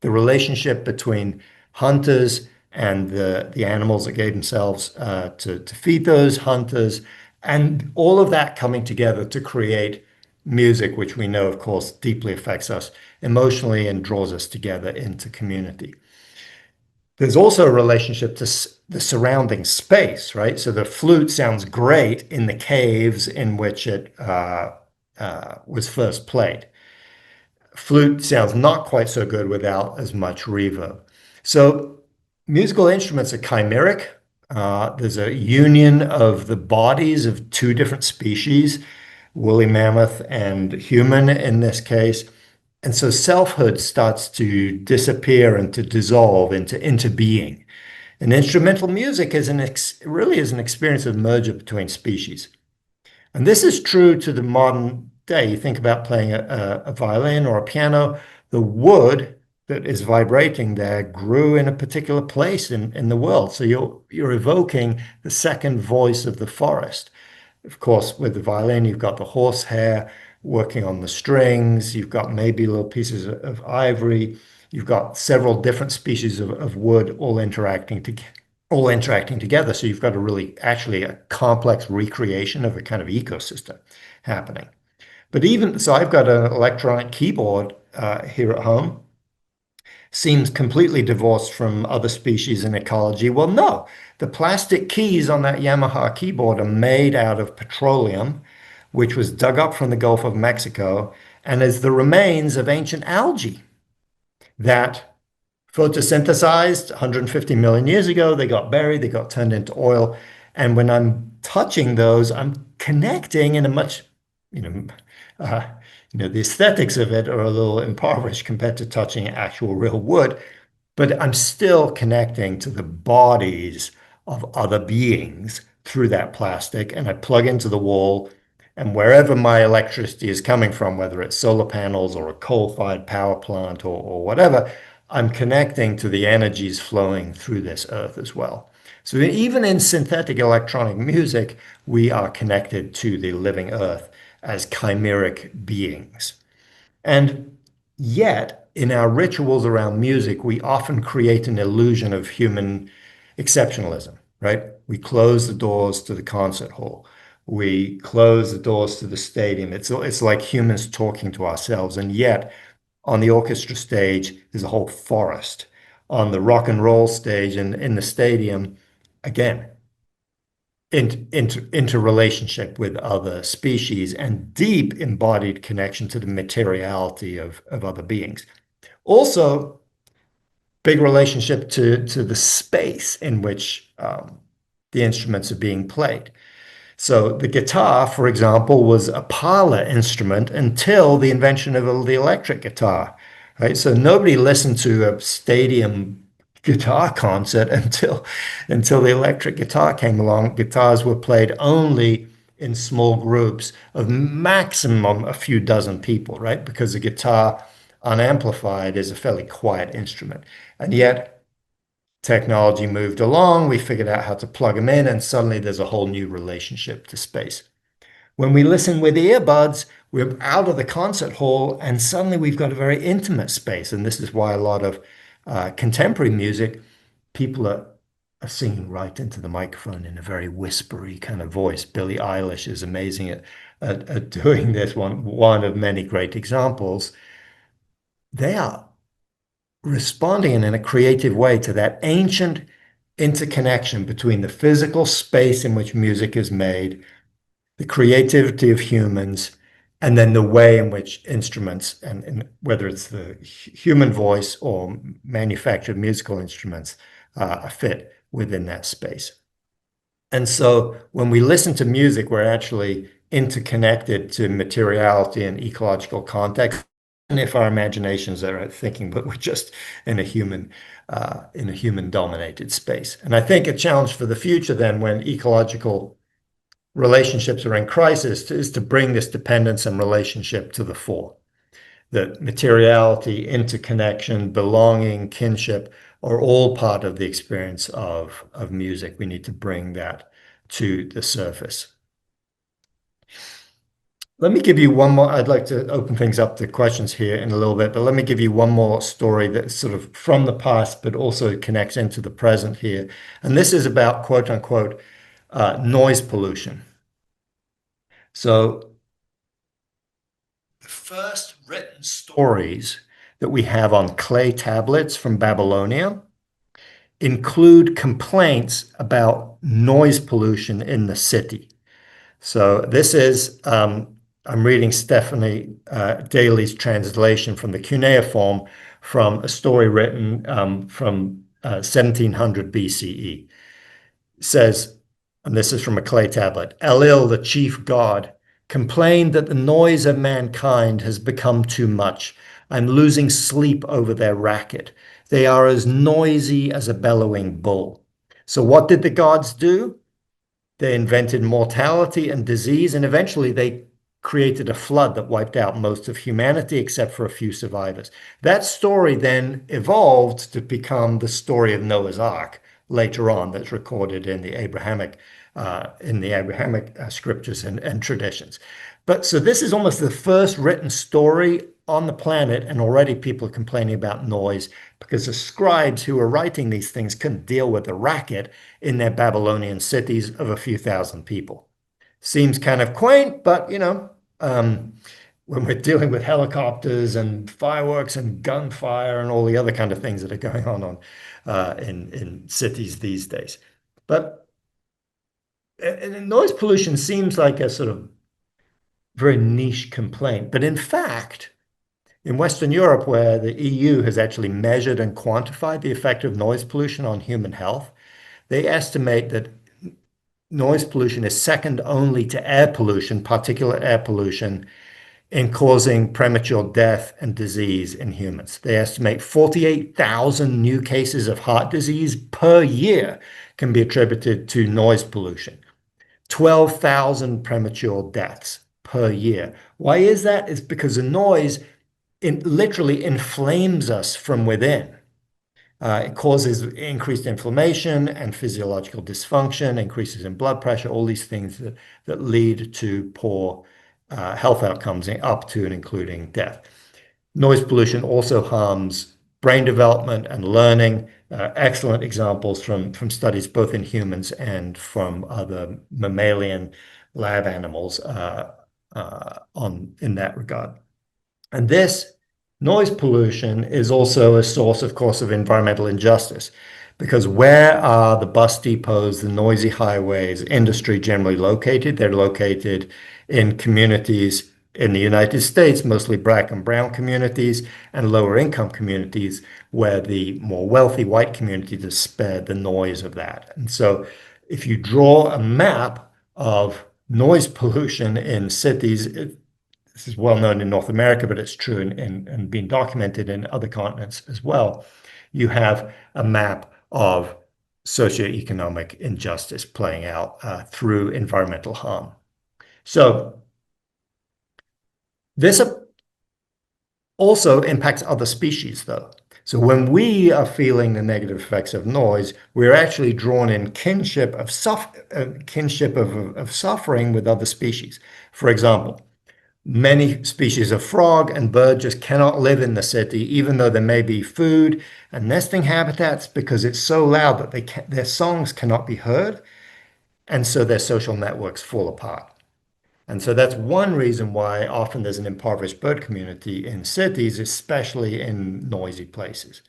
the relationship between hunters and the animals that gave themselves to feed those hunters, and all of that coming together to create music, which we know, of course, deeply affects us emotionally and draws us together into community. There's also a relationship to the surrounding space, right? So the flute sounds great in the caves in which it was first played. Flute sounds not quite so good without as much reverb. So musical instruments are chimeric. There's a union of the bodies of two different species, woolly mammoth and human in this case. And so selfhood starts to disappear and to dissolve into being. And instrumental music is really is an experience of merger between species. And this is true to the modern day. You think about playing a violin or a piano, the wood that is vibrating there grew in a particular place in the world. So you're evoking the second voice of the forest. Of course, with the violin, you've got the horsehair working on the strings. You've got maybe little pieces of ivory. You've got several different species of wood all interacting together. So you've got a really actually a complex recreation of a kind of ecosystem happening. But even so, I've got an electronic keyboard here at home. Seems completely divorced from other species and ecology. Well, no, the plastic keys on that Yamaha keyboard are made out of petroleum, which was dug up from the Gulf of Mexico and is the remains of ancient algae that photosynthesized 150 million years ago. They got buried, they got turned into oil. And when I'm touching those, I'm connecting in a much, you know, uh, the aesthetics of it are a little impoverished compared to touching actual real wood, but I'm still connecting to the bodies of other beings through that plastic. And I plug into the wall, and wherever my electricity is coming from, whether it's solar panels or a coal-fired power plant or whatever, I'm connecting to the energies flowing through this earth as well. So even in synthetic electronic music, we are connected to the living earth as chimeric beings. And yet, in our rituals around music, we often create an illusion of human exceptionalism, right? We close the doors to the concert hall. We close the doors to the stadium. It's like humans talking to ourselves. And yet, on the orchestra stage, there's a whole forest. On the rock and roll stage and in the stadium, again, interrelationship with other species and deep embodied connection to the materiality of other beings. Also, big relationship to the space in which the instruments are being played. So the guitar, for example, was a parlor instrument until the invention of the electric guitar, right? So nobody listened to a stadium guitar concert until the electric guitar came along. Guitars were played only in small groups of maximum a few dozen people, right? Because the guitar unamplified is a fairly quiet instrument. And yet technology moved along, we figured out how to plug them in, and suddenly there's a whole new relationship to space. When we listen with earbuds, we're out of the concert hall and suddenly we've got a very intimate space. And this is why a lot of contemporary music, people are singing right into the microphone in a very whispery kind of voice. Billie Eilish is amazing at doing this, one of many great examples. They are responding in a creative way to that ancient interconnection between the physical space in which music is made, the creativity of humans, and then the way in which instruments, and whether it's the human voice or manufactured musical instruments, fit within that space. And so when we listen to music, we're actually interconnected to materiality and ecological context. And if our imaginations are thinking, but we're just in a human dominated space. And I think a challenge for the future then, when ecological relationships are in crisis, is to bring this dependence and relationship to the fore. That materiality, interconnection, belonging, kinship are all part of the experience of music. We need to bring that to the surface. Let me give you one more. I'd like to open things up to questions here in a little bit, but let me give you one more story that's sort of from the past, but also connects into the present here. And this is about quote unquote noise pollution. So the first written stories that we have on clay tablets from Babylonia include complaints about noise pollution in the city. So this is, I'm reading Stephanie Daly's translation from the cuneiform from a story written from 1700 BCE. It says, and this is from a clay tablet, Enlil, the chief god, complained that the noise of mankind has become too much. I'm losing sleep over their racket. They are as noisy as a bellowing bull. So what did the gods do? They invented mortality and disease, and eventually they created a flood that wiped out most of humanity except for a few survivors. That story then evolved to become the story of Noah's Ark later on, that's recorded in the Abrahamic scriptures and traditions. But so this is almost the first written story on the planet, and already people are complaining about noise because the scribes who are writing these things couldn't deal with the racket in their Babylonian cities of a few thousand people. Seems kind of quaint, but when we're dealing with helicopters and fireworks and gunfire and all the other kind of things that are going on in cities these days. But noise pollution seems like a sort of very niche complaint. But in fact, in Western Europe, where the EU has actually measured and quantified the effect of noise pollution on human health, they estimate that noise pollution is second only to air pollution, particulate air pollution, in causing premature death and disease in humans. They estimate 48,000 new cases of heart disease per year can be attributed to noise pollution. 12,000 premature deaths per year. Why is that? It's because the noise literally inflames us from within. It causes increased inflammation and physiological dysfunction, increases in blood pressure, all these things that lead to poor health outcomes up to and including death. Noise pollution also harms brain development and learning. Excellent examples from studies both in humans and from other mammalian lab animals in that regard. And this noise pollution is also a source, of course, of environmental injustice, because where are the bus depots, the noisy highways, industry generally located? They're located in communities in the United States, mostly black and brown communities and lower income communities, where the more wealthy white communities are spared the noise of that. And so if you draw a map of noise pollution in cities, this is well known in North America, but it's true and being documented in other continents as well. You have a map of socioeconomic injustice playing out through environmental harm. So this also impacts other species, though. So when we are feeling the negative effects of noise, we're actually drawn in kinship of suffering with other species. For example, many species of frog and bird just cannot live in the city, even though there may be food and nesting habitats, because it's so loud that their songs cannot be heard, and so their social networks fall apart. And so that's one reason why often there's an impoverished bird community in cities, especially in noisy places.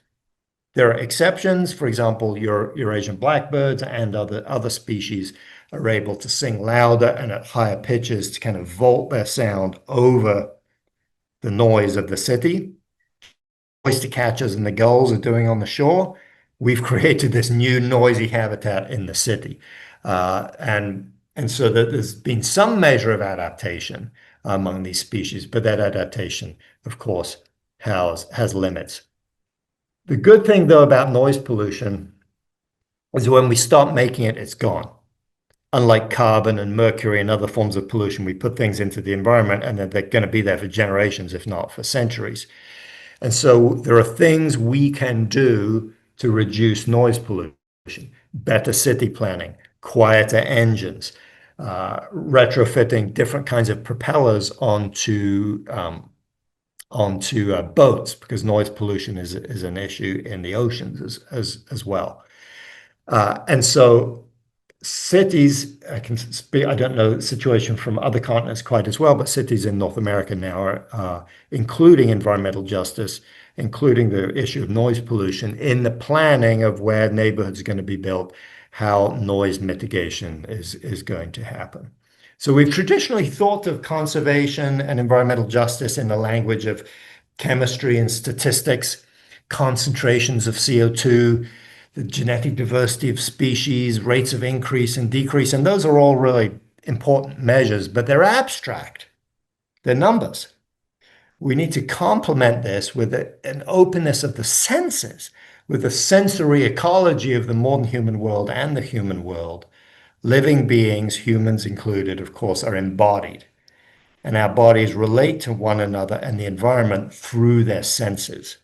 There are exceptions. For example, your Asian blackbirds and other species are able to sing louder and at higher pitches to kind of vault their sound over the noise of the city. Oyster catchers and the gulls are doing on the shore. We've created this new noisy habitat in the city. And so that there's been some measure of adaptation among these species, but that adaptation, of course, has limits. The good thing, though, about noise pollution is when we stop making it, it's gone. Unlike carbon and mercury and other forms of pollution, we put things into the environment and they're going to be there for generations, if not for centuries. And so there are things we can do to reduce noise pollution: better city planning, quieter engines, retrofitting different kinds of propellers onto boats, because noise pollution is an issue in the oceans as well. And so cities, I can speak, I don't know the situation from other continents quite as well, but cities in North America now are including environmental justice, including the issue of noise pollution in the planning of where neighborhoods are going to be built, how noise mitigation is going to happen. So we've traditionally thought of conservation and environmental justice in the language of chemistry and statistics, concentrations of CO2, the genetic diversity of species, rates of increase and decrease, and those are all really important measures, but they're abstract. They're numbers. We need to complement this with an openness of the senses, with the sensory ecology of the modern human world and the human world. Living beings, humans included, of course, are embodied, and our bodies relate to one another and the environment through their senses.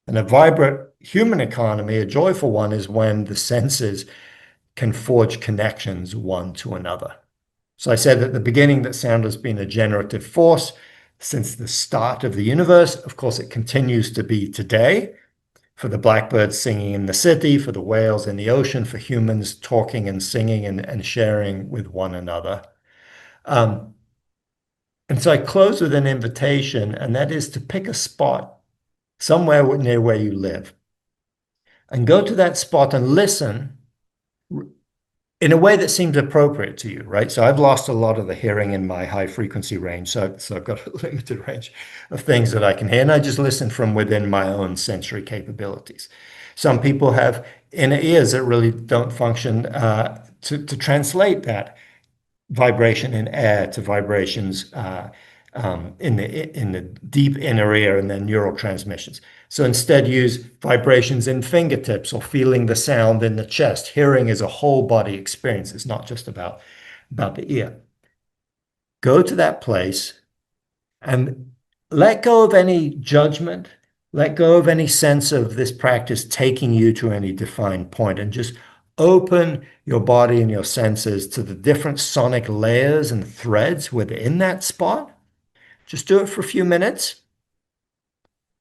And a vibrant human economy, a joyful one, is when the senses can forge connections one to another. So I said at the beginning that sound has been a generative force since the start of the universe. Of course, it continues to be today, for the blackbirds singing in the city, for the whales in the ocean, for humans talking and singing and sharing with one another. And so I close with an invitation, and that is to pick a spot somewhere near where you live and go to that spot and listen in a way that seems appropriate to you, right? So I've lost a lot of the hearing in my high frequency range. So I've got a limited range of things that I can hear, and I just listen from within my own sensory capabilities. Some people have inner ears that really don't function to translate that vibration in air to vibrations in the deep inner ear and then neural transmissions. So instead use vibrations in fingertips or feeling the sound in the chest. Hearing is a whole body experience. It's not just about the ear. Go to that place and let go of any judgment, let go of any sense of this practice taking you to any defined point, and just open your body and your senses to the different sonic layers and threads within that spot. Just do it for a few minutes.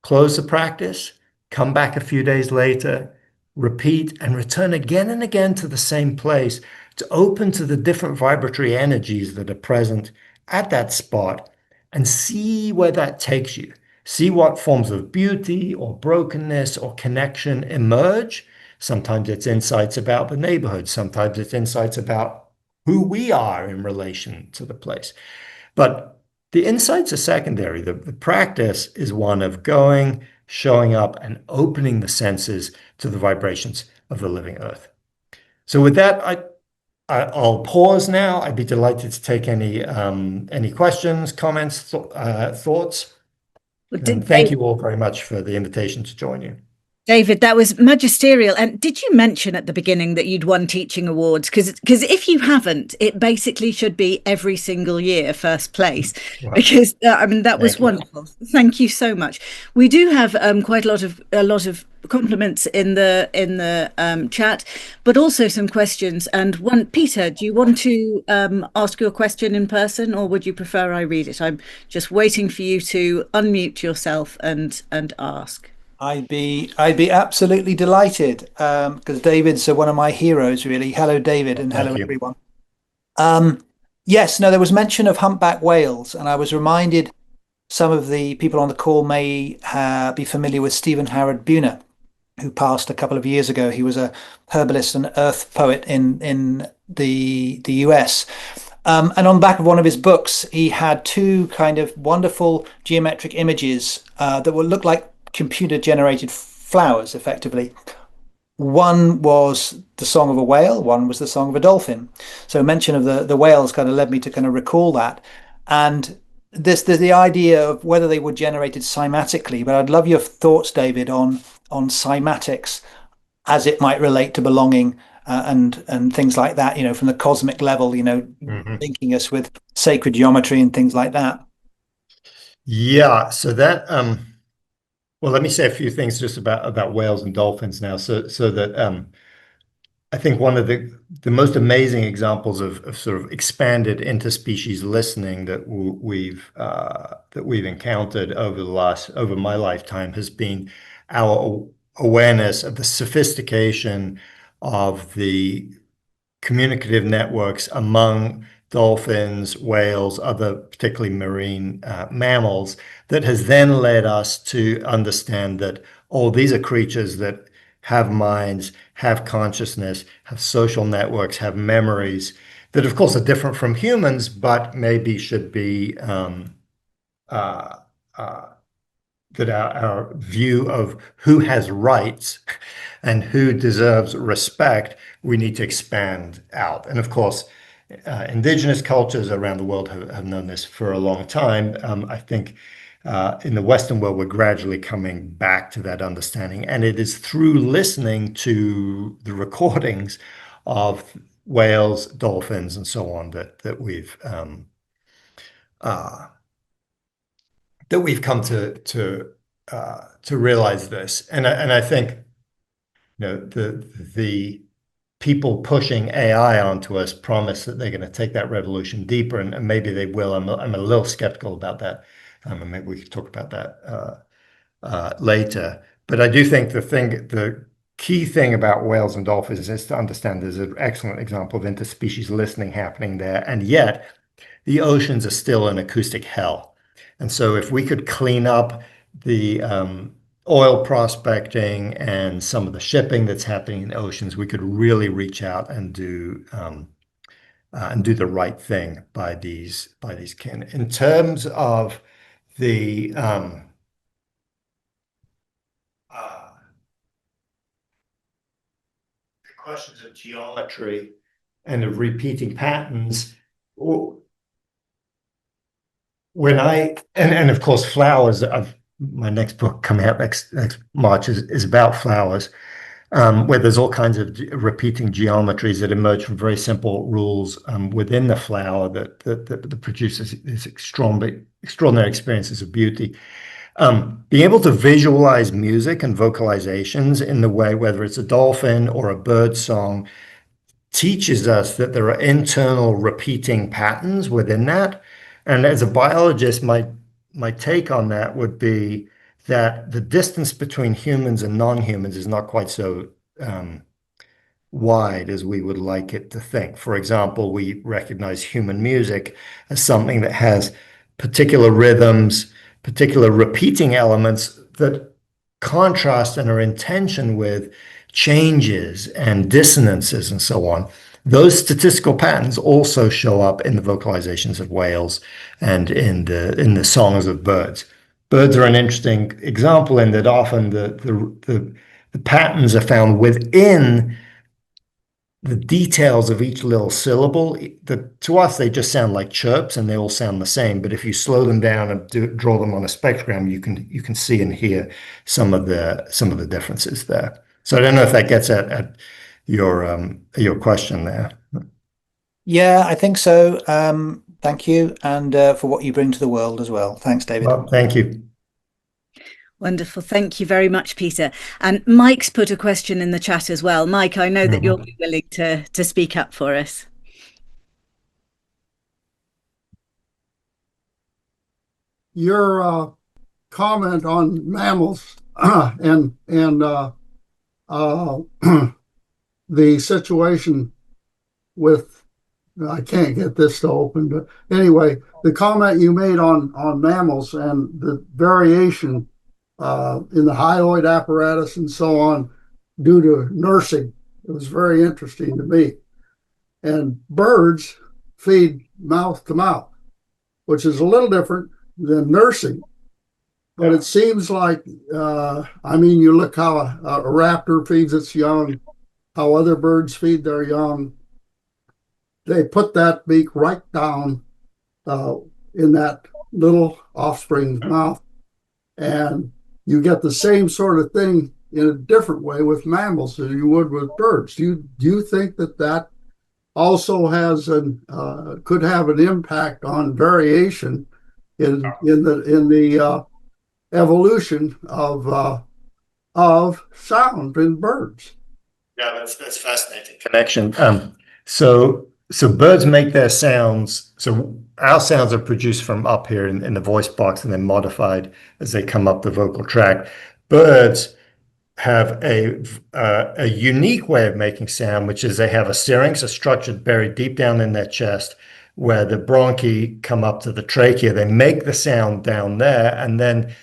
Close the practice, come back a few days later, repeat, and return again and again to the same place to open to the different vibratory energies that are present at that spot and see where that takes you. See what forms of beauty or brokenness or connection emerge. Sometimes it's insights about the neighborhood. Sometimes it's insights about who we are in relation to the place. But the insights are secondary. The practice is one of going, showing up, and opening the senses to the vibrations of the living earth. So with that, I'll pause now. I'd be delighted to take any questions, comments, thoughts. And thank you all very much for the invitation to join you. David, that was magisterial. And did you mention at the beginning that you'd won teaching awards? Because if you haven't, it basically should be every single year first place. Well, Because I mean that was thank you. wonderful. Thank you so much. We do have quite a lot of compliments in the chat, but also some questions. And one, Peter, do you want to ask your question in person, or would you prefer I read it? I'm just waiting for you to unmute yourself and ask. I'd be absolutely delighted because David's one of my heroes, really. Hello, David, and Thank hello, you. everyone. Yes, no, there was mention of humpback whales, and I was reminded some of the people on the call may be familiar with Stephen Howard Buhner, who passed a couple of years ago. He was a herbalist and earth poet in the US. And on the back of one of his books, he had two kind of wonderful geometric images that would look like computer generated flowers, effectively. One was the song of a whale, one was the song of a dolphin. So mention of the whales kind of led me to kind of recall that. And there's the idea of whether they were generated cymatically, but I'd love your thoughts, David, on cymatics as it might relate to belonging and things like that, from the cosmic level, linking us with sacred geometry and things like that. Yeah, so that well, let me say a few things just about whales and dolphins now. So that I think one of the most amazing examples of sort of expanded interspecies listening that we've encountered over my lifetime has been our awareness of the sophistication of the communicative networks among dolphins, whales, other particularly marine mammals, that has then led us to understand that, oh, these are creatures that have minds, have consciousness, have social networks, have memories that, of course, are different from humans, but maybe should be that our view of who has rights and who deserves respect, we need to expand out. And of course, indigenous cultures around the world have known this for a long time. I think in the Western world, we're gradually coming back to that understanding. And it is through listening to the recordings of whales, dolphins, and so on that we've come to realize this. And I think the people pushing AI onto us promise that they're going to take that revolution deeper, and maybe they will. I'm a little skeptical about that. And maybe we could talk about that later. But I do think the key thing about whales and dolphins is to understand there's an excellent example of interspecies listening happening there, and yet the oceans are still an acoustic hell. And so if we could clean up the oil prospecting and some of the shipping that's happening in the oceans, we could really reach out and do the right thing by these kin. In terms of the questions of geometry and of repeating patterns, and of course flowers. My next book coming out next March is about flowers, where there's all kinds of repeating geometries that emerge from very simple rules within the flower that produces these extraordinary experiences of beauty. Being able to visualize music and vocalizations in the way, whether it's a dolphin or a bird song, teaches us that there are internal repeating patterns within that. And as a biologist, my take on that would be that the distance between humans and non-humans is not quite so wide as we would like it to think. For example, we recognize human music as something that has particular rhythms, particular repeating elements that contrast and are in tension with changes and dissonances and so on. Those statistical patterns also show up in the vocalizations of whales and in the songs of birds. Birds are an interesting example in that often the patterns are found within the details of each little syllable, to us, they just sound like chirps and they all sound the same. But if you slow them down and draw them on a spectrogram, you can see and hear some of the differences there. So I don't know if that gets at your question there. Yeah, I think so. Thank you, and for what you bring to the world as well. Thanks, David. Well, thank you. Wonderful. Thank you very much, Peter. And Mike's put a question in the chat as well. Mike, I know that you'll be willing to speak up for us. Your comment on mammals and the situation with, I can't get this to open, but anyway, the comment you made on mammals and the variation in the hyoid apparatus and so on due to nursing, it was very interesting to me. And birds feed mouth to mouth, which is a little different than nursing. But it seems like, I mean, you look how a raptor feeds its young, how other birds feed their young. They put that beak right down in that little offspring's mouth. And you get the same sort of thing in a different way with mammals as you would with birds. Do you think that also has could have an impact on variation in the evolution of sound in birds? Yeah, that's fascinating connection. So birds make their sounds. So our sounds are produced from up here in the voice box and then modified as they come up the vocal tract. Birds have a unique way of making sound, which is they have a syrinx, a structure buried deep down in their chest, where the bronchi come up to the trachea. They make the sound down there, and then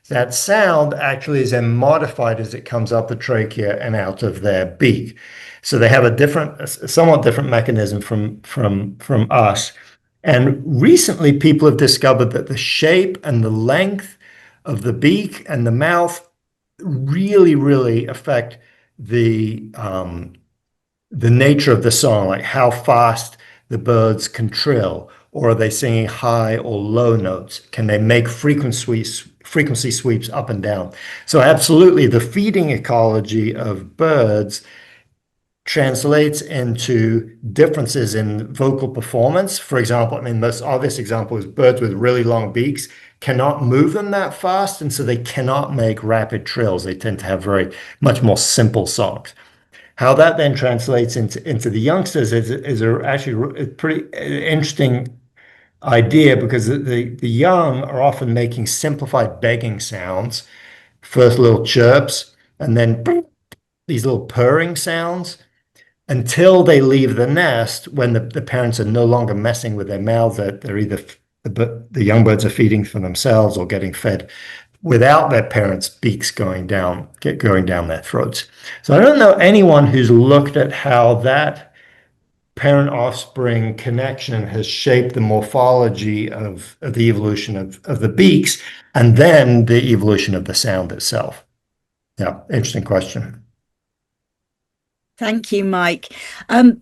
that sound actually is then modified as it comes up the trachea and out of their beak. So they have a somewhat different mechanism from us. And recently, people have discovered that the shape and the length of the beak and the mouth really, really affect the nature of the song, like how fast the birds can trill, or are they singing high or low notes? Can they make frequency sweeps up and down? So absolutely, the feeding ecology of birds translates into differences in vocal performance. For example, I mean, the most obvious example is birds with really long beaks cannot move them that fast, and so they cannot make rapid trills. They tend to have much more simple songs. How that then translates into the youngsters is actually a pretty interesting idea, because the young are often making simplified begging sounds, first little chirps, and then these little purring sounds, until they leave the nest, when the parents are no longer messing with their mouths. They're either the young birds are feeding for themselves or getting fed without their parents' beaks going down their throats. So I don't know anyone who's looked at how that parent-offspring connection has shaped the morphology of the evolution of the beaks and then the evolution of the sound itself. Yeah, interesting question. Thank you, Mike.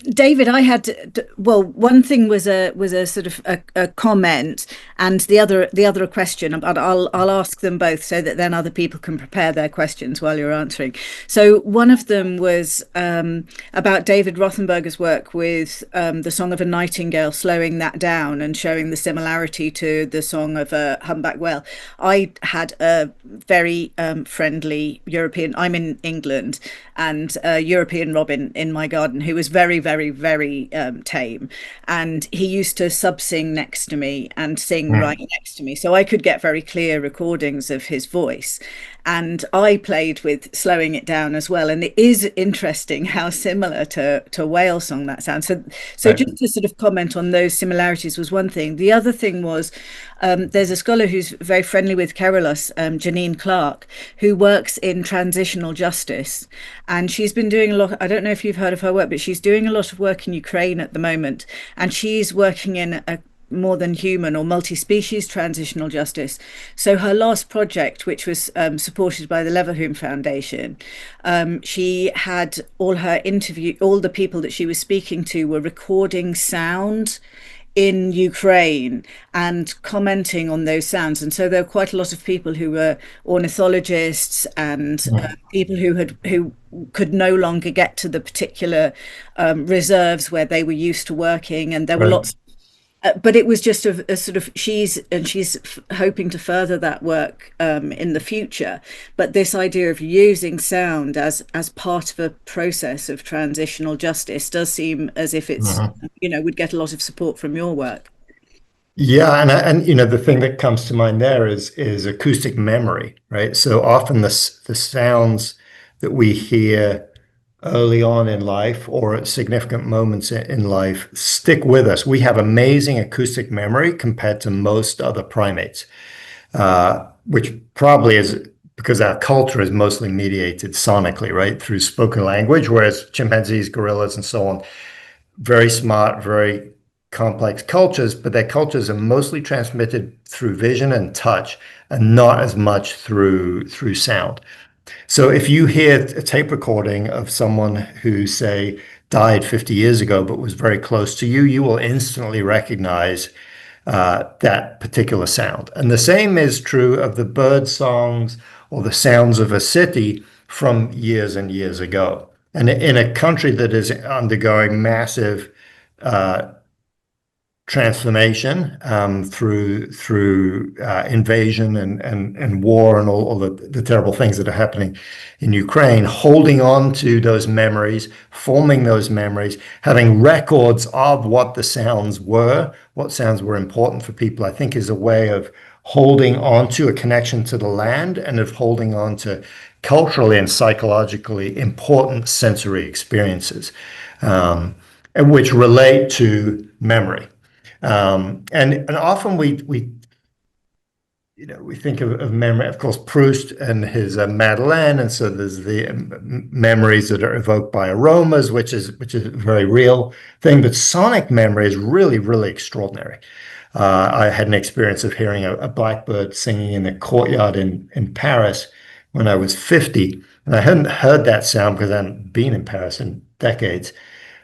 David, I had, well, one thing was a sort of a comment, and the other a question, but I'll ask them both so that then other people can prepare their questions while you're answering. So one of them was about David Rothenberger's work with the Song of a Nightingale, slowing that down and showing the similarity to the song of a humpback whale. I had a very friendly European, I'm in England, and a European robin in my garden who was very, very, very tame, and he used to sing next to me and sing right next to me, so I could get very clear recordings of his voice, and I played with slowing it down as well, and it is interesting how similar to whale song that sounds. So right. Just to sort of comment on those similarities was one thing. The other thing was there's a scholar who's very friendly with Kerelos, Janine Clark, who works in transitional justice, and she's been doing a lot. I don't know if you've heard of her work, but she's doing a lot of work in Ukraine at the moment, and she's working in more than human or multi-species transitional justice. So her last project, which was supported by the Leverhulme Foundation, she had all the people that she was speaking to were recording sound in Ukraine and commenting on those sounds. And so there were quite a lot of people who were ornithologists and people who could no longer get to the particular reserves where they were used to working, and there were lots. But it was just a sort of she's hoping to further that work in the future. But this idea of using sound as part of a process of transitional justice does seem as if it's would get a lot of support from your work. Yeah, and the thing that comes to mind there is acoustic memory, right? So often the sounds that we hear early on in life or at significant moments in life stick with us. We have amazing acoustic memory compared to most other primates, which probably is because our culture is mostly mediated sonically, right, through spoken language, whereas chimpanzees, gorillas, and so on, very smart, very complex cultures, but their cultures are mostly transmitted through vision and touch and not as much through sound. So if you hear a tape recording of someone who, say, died 50 years ago but was very close to you, you will instantly recognize that particular sound. And the same is true of the bird songs or the sounds of a city from years and years ago. And in a country that is undergoing massive transformation through invasion and war and all the terrible things that are happening in Ukraine, holding on to those memories, forming those memories, having records of what the sounds were, what sounds were important for people, I think is a way of holding on to a connection to the land and of holding on to culturally and psychologically important sensory experiences, and which relate to memory. And often we think of memory, of course, Proust and his Madeleine, and so there's the memories that are evoked by aromas, which is a very real thing. But sonic memory is really, really extraordinary. I had an experience of hearing a blackbird singing in a courtyard in Paris when I was 50, and I hadn't heard that sound because I hadn't been in Paris in decades.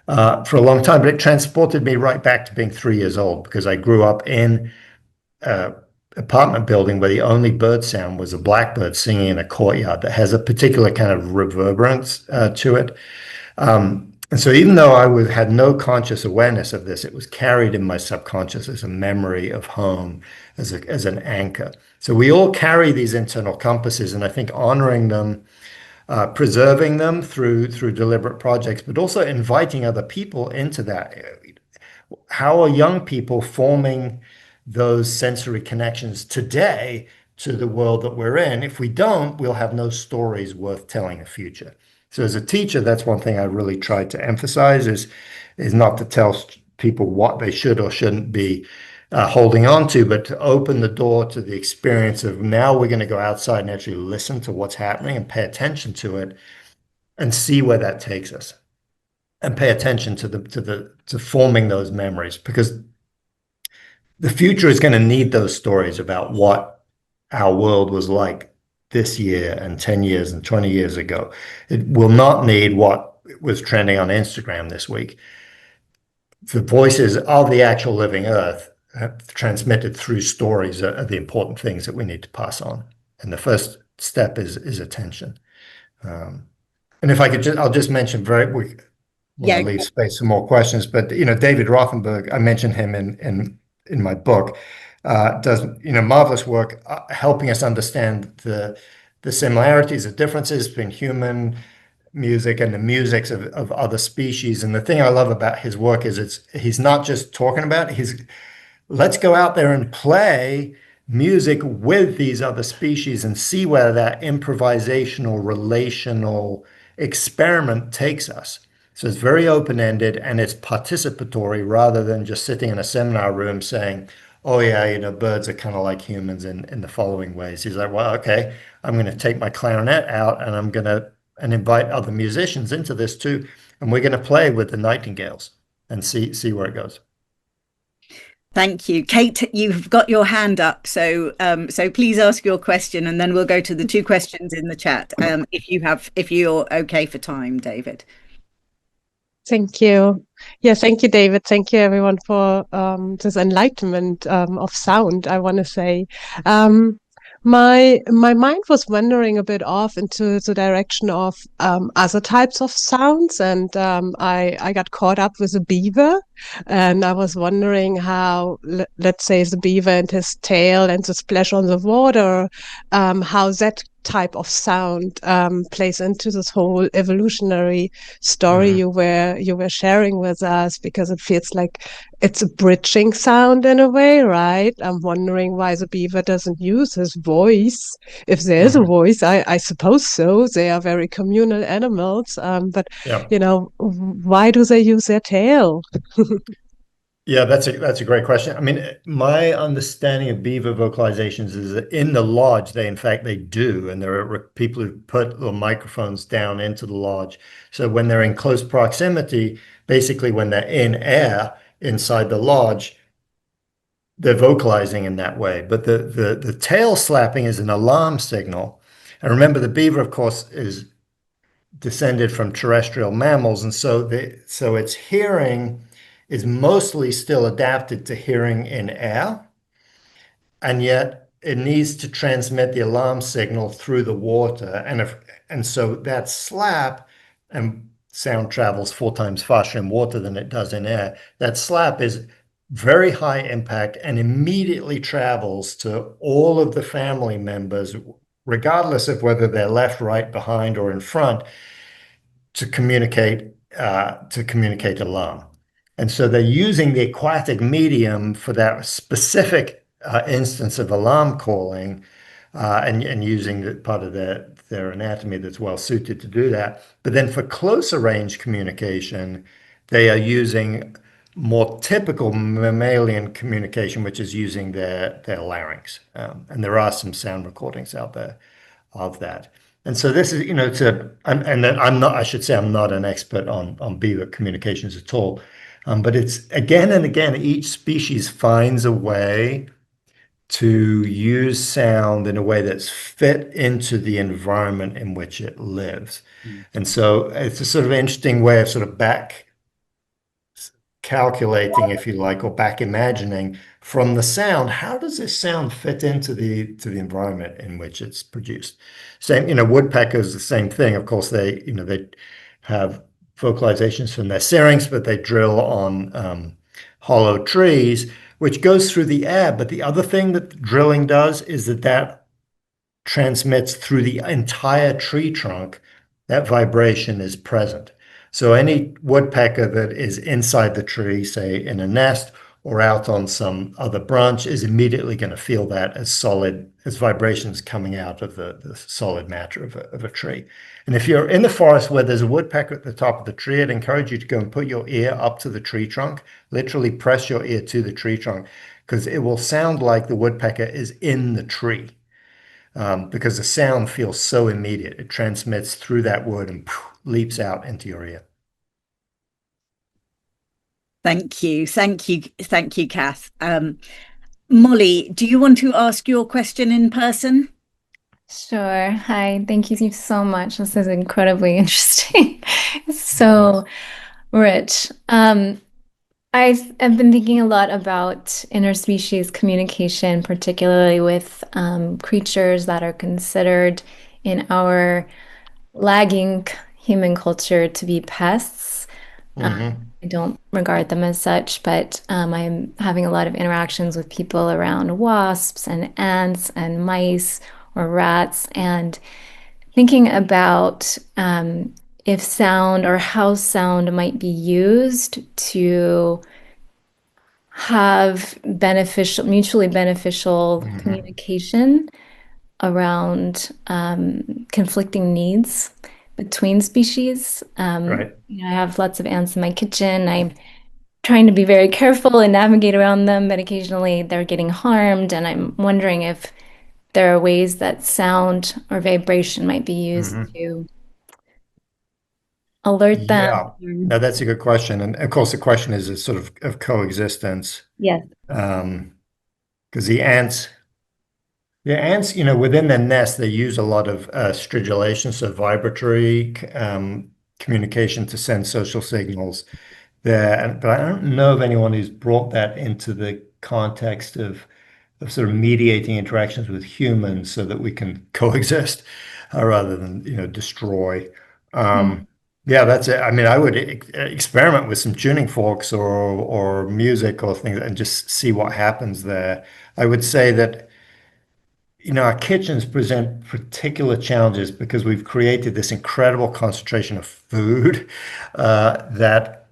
For a long time, but it transported me right back to being 3 years old because I grew up in an apartment building where the only bird sound was a blackbird singing in a courtyard that has a particular kind of reverberance to it. And so even though I had no conscious awareness of this, it was carried in my subconscious as a memory of home, as an anchor. So we all carry these internal compasses, and I think honoring them, preserving them through deliberate projects, but also inviting other people into that. How are young people forming those sensory connections today to the world that we're in? If we don't, we'll have no stories worth telling in the future. So as a teacher, that's one thing I really tried to emphasize is not to tell people what they should or shouldn't be holding on to, but to open the door to the experience of now we're going to go outside and actually listen to what's happening and pay attention to it and see where that takes us and pay attention to forming those memories, because the future is going to need those stories about what our world was like this year and 10 years and 20 years ago. It will not need what was trending on Instagram this week. The voices of the actual living earth transmitted through stories are the important things that we need to pass on. And the first step is attention. And if I could I'll just mention when I leave space for more questions, but, David Rothenberg, I mentioned him in my book, does, marvelous work helping us understand the similarities, the differences between human music and the musics of other species. And the thing I love about his work is he's not just talking about it, let's go out there and play music with these other species and see where that improvisational, relational experiment takes us. So it's very open-ended and it's participatory rather than just sitting in a seminar room saying, oh yeah, birds are kind of like humans in the following ways. He's like, well, okay, I'm going to take my clarinet out and I'm going to invite other musicians into this too. And we're going to play with the nightingales and see where it goes. Thank you. Kate, you've got your hand up, so please ask your question, and then we'll go to the two questions in the chat, if you're okay for time, David. Thank you. Yeah, thank you, David. Thank you, everyone, for this enlightenment of sound, I want to say. My mind was wandering a bit off into the direction of other types of sounds, and I got caught up with a beaver, and I was wondering how, let's say, the beaver and his tail and the splash on the water, how that type of sound plays into this whole evolutionary story you were sharing with us, because it feels like it's a bridging sound in a way, right? I'm wondering why the beaver doesn't use his voice. If there is a voice, I suppose so. They are very communal animals, but why do they use their tail? Yeah, that's a great question. I mean, my understanding of beaver vocalizations is that in the lodge, they do, and there are people who put little microphones down into the lodge. So when they're in close proximity, basically when they're in air inside the lodge, they're vocalizing in that way. But the tail slapping is an alarm signal. And remember, the beaver, of course, is descended from terrestrial mammals, and so its hearing is mostly still adapted to hearing in air, and yet it needs to transmit the alarm signal through the water. And so that slap, and sound travels 4 times faster in water than it does in air. That slap is very high impact and immediately travels to all of the family members, regardless of whether they're left, right, behind, or in front, to communicate alarm. And so they're using the aquatic medium for that specific instance of alarm calling, and using part of their anatomy that's well suited to do that. But then for closer range communication, they are using more typical mammalian communication, which is using their larynx. And there are some sound recordings out there of that. And so this is, I should say I'm not an expert on beaver communications at all. But it's again and again, each species finds a way to use sound in a way that's fit into the environment in which it lives. And so it's a sort of interesting way of sort of back calculating, if you like, or back imagining from the sound, how does this sound fit into the environment in which it's produced? Same, woodpeckers, the same thing. Of course, they have vocalizations from their syrinx, but they drill on hollow trees, which goes through the air. But the other thing that drilling does is that transmits through the entire tree trunk. That vibration is present. So any woodpecker that is inside the tree, say in a nest or out on some other branch, is immediately going to feel that as vibrations coming out of the solid matter of a tree. And if you're in the forest where there's a woodpecker at the top of the tree, I'd encourage you to go and put your ear up to the tree trunk, literally press your ear to the tree trunk, because it will sound like the woodpecker is in the tree. Because the sound feels so immediate. It transmits through that wood and leaps out into your ear. Thank you, Kath. Molly, do you want to ask your question in person? Sure. Hi, thank you so much. This is incredibly interesting. So rich. I've been thinking a lot about interspecies communication, particularly with creatures that are considered in our lagging human culture to be pests. I don't regard them as such, but I'm having a lot of interactions with people around wasps and ants and mice or rats, and thinking about if sound or how sound might be used to have mutually beneficial communication around conflicting needs between species. Right. I have lots of ants in my kitchen. I'm trying to be very careful and navigate around them, but occasionally they're getting harmed, and I'm wondering if there are ways that sound or vibration might be used to alert them? Yeah. No, that's a good question. And of course, the question is a sort of coexistence. Yes. Because the ants, within their nest, they use a lot of stridulation, so vibratory communication to send social signals there. But I don't know of anyone who's brought that into the context of sort of mediating interactions with humans so that we can coexist rather than, destroy. Yeah, that's it. I mean, I would experiment with some tuning forks or music or things and just see what happens there. I would say that our kitchens present particular challenges because we've created this incredible concentration of food that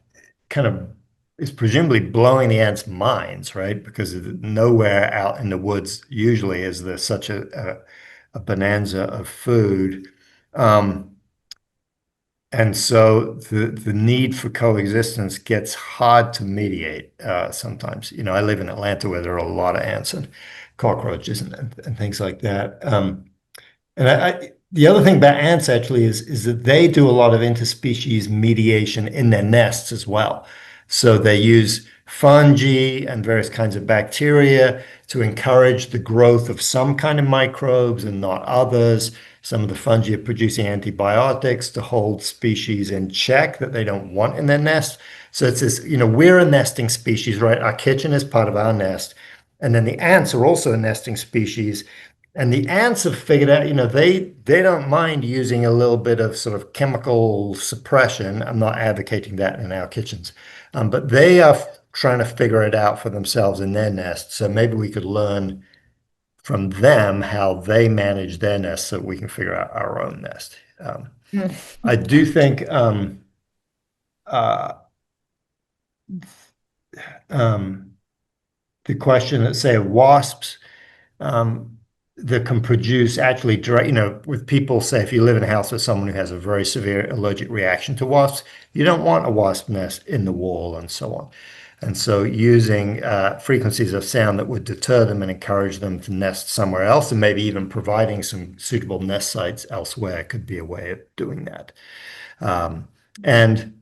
kind of is presumably blowing the ants' minds, right? Because nowhere out in the woods usually is there such a bonanza of food. And so the need for coexistence gets hard to mediate sometimes. I live in Atlanta where there are a lot of ants and cockroaches and things like that. And the other thing about ants actually is that they do a lot of interspecies mediation in their nests as well. So they use fungi and various kinds of bacteria to encourage the growth of some kind of microbes and not others. Some of the fungi are producing antibiotics to hold species in check that they don't want in their nest. So it's this, we're a nesting species, right? Our kitchen is part of our nest. And then the ants are also a nesting species. And the ants have figured out, they don't mind using a little bit of sort of chemical suppression. I'm not advocating that in our kitchens, but they are trying to figure it out for themselves in their nest. So maybe we could learn from them how they manage their nest so we can figure out our own nest. I do think the question that say wasps that can produce actually direct, with people say if you live in a house with someone who has a very severe allergic reaction to wasps, you don't want a wasp nest in the wall and so on. And so using frequencies of sound that would deter them and encourage them to nest somewhere else, and maybe even providing some suitable nest sites elsewhere could be a way of doing that. And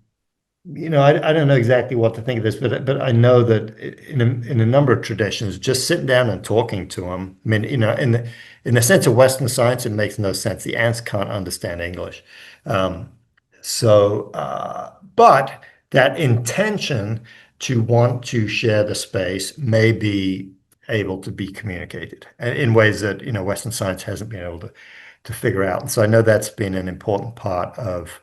I don't know exactly what to think of this, but I know that in a number of traditions, just sitting down and talking to them. I mean, in the sense of Western science, it makes no sense. The ants can't understand English, but that intention to want to share the space may be able to be communicated in ways that Western science hasn't been able to figure out. And so I know that's been an important part of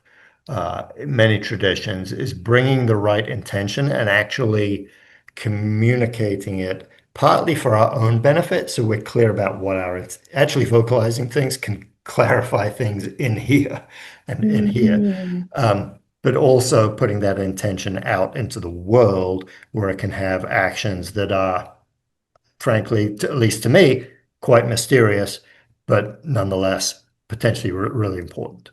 many traditions, is bringing the right intention and actually communicating it partly for our own benefit, so we're clear about what actually vocalizing things can clarify things in here and in here, but also putting that intention out into the world where it can have actions that are, frankly, at least to me, quite mysterious, but nonetheless potentially really important.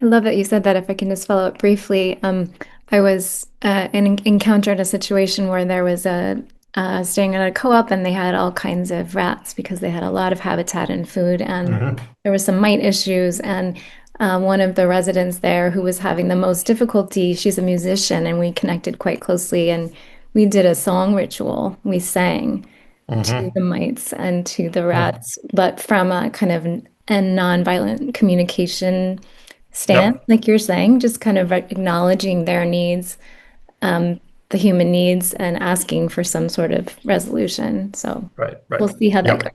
I love that you said that. If I can just follow up briefly, I was encountered a situation where there was staying at a co-op, and they had all kinds of rats because they had a lot of habitat and food, and there were some mite issues. And one of the residents there who was having the most difficulty, she's a musician, and we connected quite closely, and we did a song ritual. We sang to the mites and to the rats, but from a kind of a non-violent communication stance, like you're saying, just kind of acknowledging their needs, the human needs, and asking for some sort of resolution. So right. We'll see how that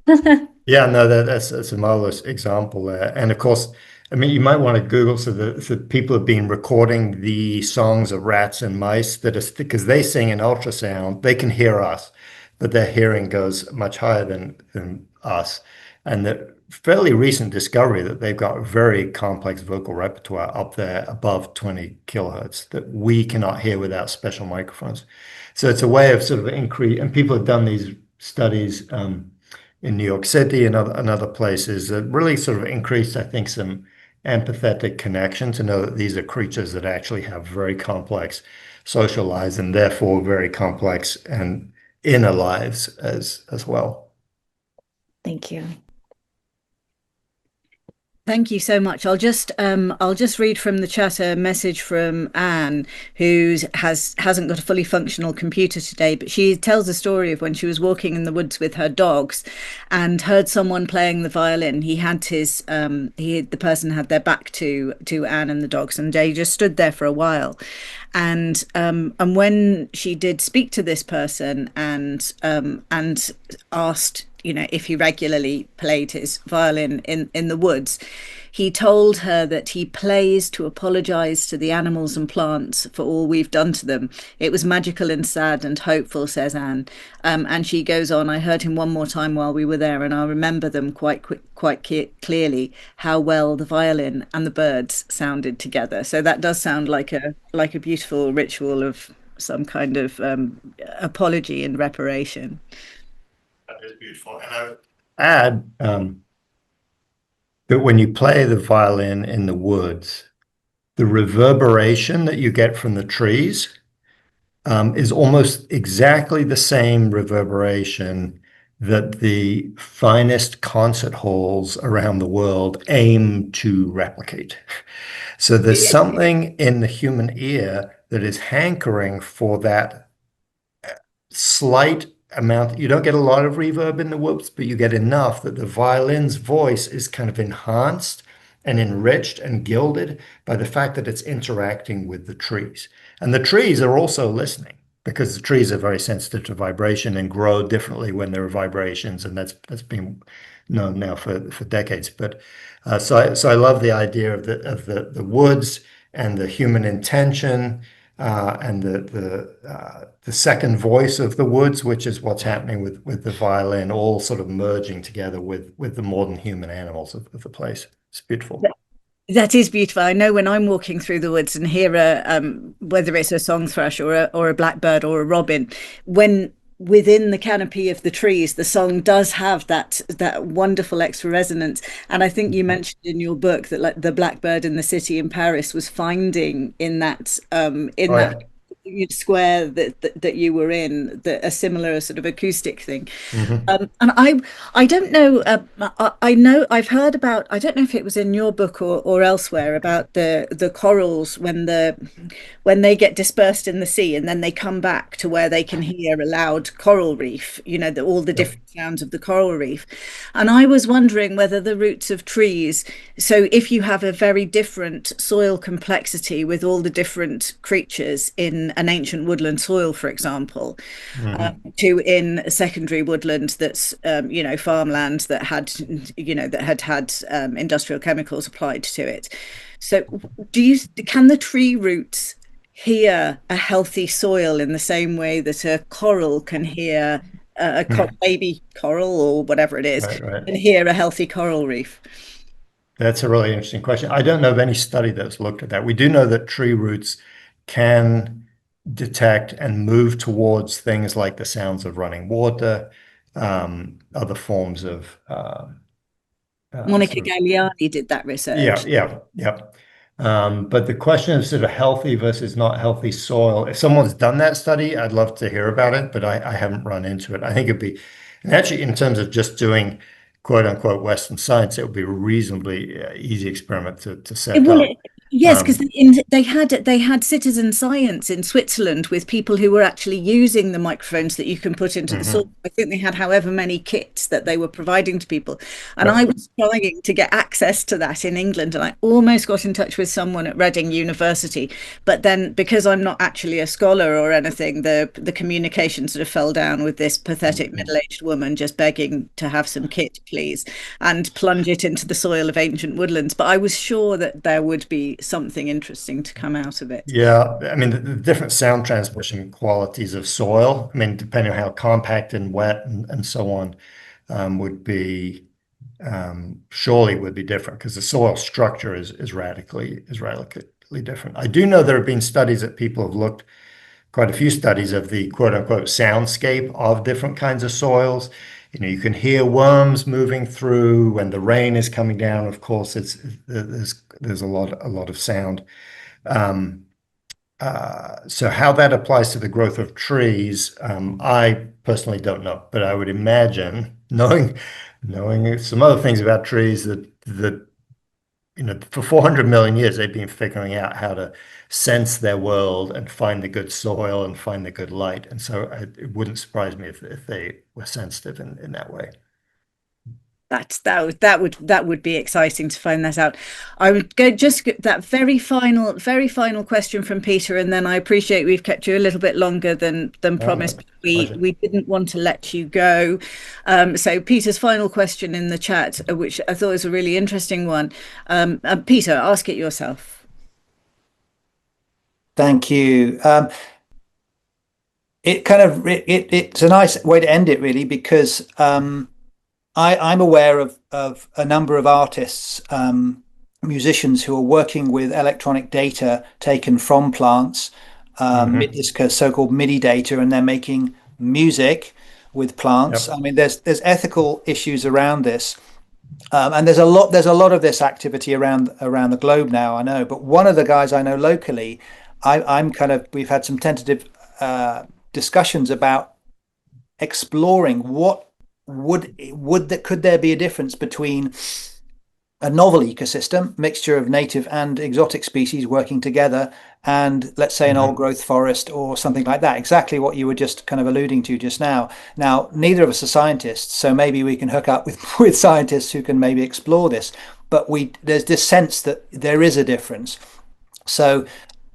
goes. Yeah, no, that's a marvelous example there. And of course, I mean, you might want to Google, so people have been recording the songs of rats and mice because they sing in ultrasound, they can hear us, but their hearing goes much higher than us. And the fairly recent discovery that they've got a very complex vocal repertoire up there above 20 kilohertz that we cannot hear without special microphones. So it's a way of sort of increase, and people have done these studies in New York City and other places that really sort of increased, I think, some empathetic connection to know that these are creatures that actually have very complex social lives and therefore very complex and inner lives as well. Thank you. Thank you so much. I'll just read from the chat a message from Anne, who hasn't got a fully functional computer today, but she tells a story of when she was walking in the woods with her dogs and heard someone playing the violin. The person had their back to Anne and the dogs, and they just stood there for a while. And when she did speak to this person and asked, if he regularly played his violin in the woods, he told her that he plays to apologize to the animals and plants for all we've done to them. It was magical and sad and hopeful, says Anne. And she goes on, I heard him one more time while we were there, and I remember them quite clearly, how well the violin and the birds sounded together. So that does sound like a beautiful ritual of some kind of apology and reparation. That is beautiful. And I would add that when you play the violin in the woods, the reverberation that you get from the trees is almost exactly the same reverberation that the finest concert halls around the world aim to replicate. So there's something in the human ear that is hankering for that slight amount. You don't get a lot of reverb in the woods, but you get enough that the violin's voice is kind of enhanced and enriched and gilded by the fact that it's interacting with the trees. And the trees are also listening, because the trees are very sensitive to vibration and grow differently when there are vibrations, and that's been known now for decades. But so I love the idea of the woods and the human intention and the second voice of the woods, which is what's happening with the violin, all sort of merging together with the modern human animals of the place. It's beautiful. That is beautiful. I know when I'm walking through the woods and hear whether it's a song thrush or a blackbird or a robin, when within the canopy of the trees, the song does have that wonderful extra resonance. And I think you mentioned in your book that, like, the blackbird in the city in Paris was finding in that square that you were in, a similar sort of acoustic thing. And I don't know, I know I've heard about, I don't know if it was in your book or elsewhere, about the corals when they get dispersed in the sea and then they come back to where they can hear a loud coral reef, all the different sounds of the coral reef. And I was wondering whether the roots of trees, so if you have a very different soil complexity with all the different creatures in an ancient woodland soil, for example, to in a secondary woodland that's farmland that had industrial chemicals applied to it. So can the tree roots hear a healthy soil in the same way that a coral can hear baby coral or whatever it is, can hear a healthy coral reef? That's a really interesting question. I don't know of any study that's looked at that. We do know that tree roots can detect and move towards things like the sounds of running water, other forms of Monica Gagliani did that research. Yeah. But the question of sort of healthy versus not healthy soil, if someone's done that study, I'd love to hear about it, but I haven't run into it. I think it'd be, and actually in terms of just doing quote unquote Western science, it would be a reasonably easy experiment to set up. Yes, because they had citizen science in Switzerland with people who were actually using the microphones that you can put into the soil. I think they had however many kits that they were providing to people. And I was trying to get access to that in England, and I almost got in touch with someone at Reading University. But then, because I'm not actually a scholar or anything, the communication sort of fell down with this pathetic middle-aged woman just begging to have some kit, please, and plunge it into the soil of ancient woodlands. But I was sure that there would be something interesting to come out of it. Yeah, I mean, the different sound transmission qualities of soil, I mean, depending on how compact and wet and so on, would be surely would be different, because the soil structure is radically different. I do know there have been studies that people have looked, quite a few studies of the quote unquote soundscape of different kinds of soils. You can hear worms moving through when the rain is coming down. Of course, there's a lot of sound. So how that applies to the growth of trees, I personally don't know, but I would imagine, knowing some other things about trees, that for 400 million years, they've been figuring out how to sense their world and find the good soil and find the good light. And so it wouldn't surprise me if they were sensitive in that way. That would be exciting to find that out. I would go just that very final question from Peter, and then I appreciate we've kept you a little bit longer than promised. We didn't want to let you go. So Peter's final question in the chat, which I thought was a really interesting one. Peter, ask it yourself. Thank you. It's a nice way to end it, really, because I'm aware of a number of artists, musicians who are working with electronic data taken from plants, this so-called MIDI data, and they're making music with plants. Yep. I mean, there's ethical issues around this, and there's a lot of this activity around the globe now, I know. But one of the guys I know locally, we've had some tentative discussions about exploring could there be a difference between a novel ecosystem, mixture of native and exotic species working together, and let's say an old growth forest or something like that? Exactly what you were just kind of alluding to just now. Now, neither of us are scientists, so maybe we can hook up with scientists who can maybe explore this. But there's this sense that there is a difference. So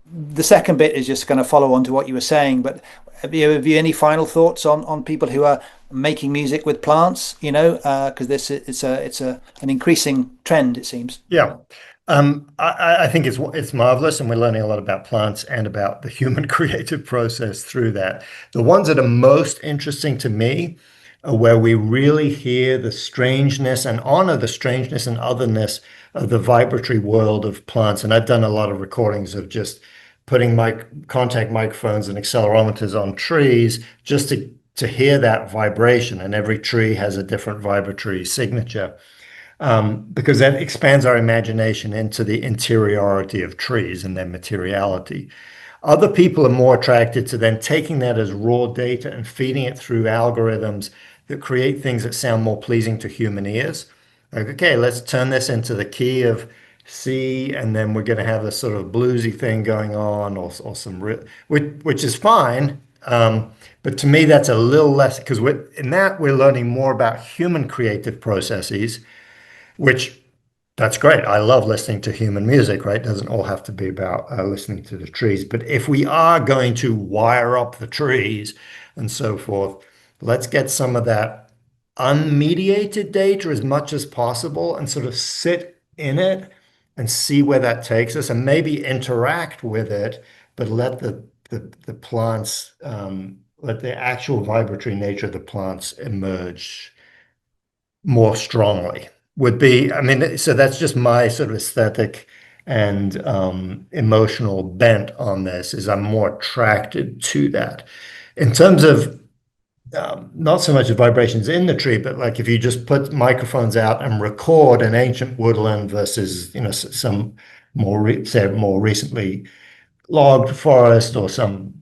the second bit is just going to follow on to what you were saying, but have you any final thoughts on people who are making music with plants? Because it's an increasing trend, it seems. Yeah, I think it's marvelous, and we're learning a lot about plants and about the human creative process through that. The ones that are most interesting to me are where we really hear the strangeness and honor the strangeness and otherness of the vibratory world of plants. And I've done a lot of recordings of just putting contact microphones and accelerometers on trees just to hear that vibration, and every tree has a different vibratory signature, because that expands our imagination into the interiority of trees and their materiality. Other people are more attracted to then taking that as raw data and feeding it through algorithms that create things that sound more pleasing to human ears. Like, okay, let's turn this into the key of C, and then we're going to have this sort of bluesy thing going on, or some which is fine. But to me, that's a little less, because in that we're learning more about human creative processes, which that's great. I love listening to human music, right? It doesn't all have to be about listening to the trees. But if we are going to wire up the trees and so forth, let's get some of that unmediated data as much as possible and sort of sit in it and see where that takes us, and maybe interact with it, but let the plants, let the actual vibratory nature of the plants emerge more strongly. So that's just my sort of aesthetic and emotional bent on this, is I'm more attracted to that. In terms of not so much the vibrations in the tree, but like if you just put microphones out and record an ancient woodland versus some more recently logged forest, or some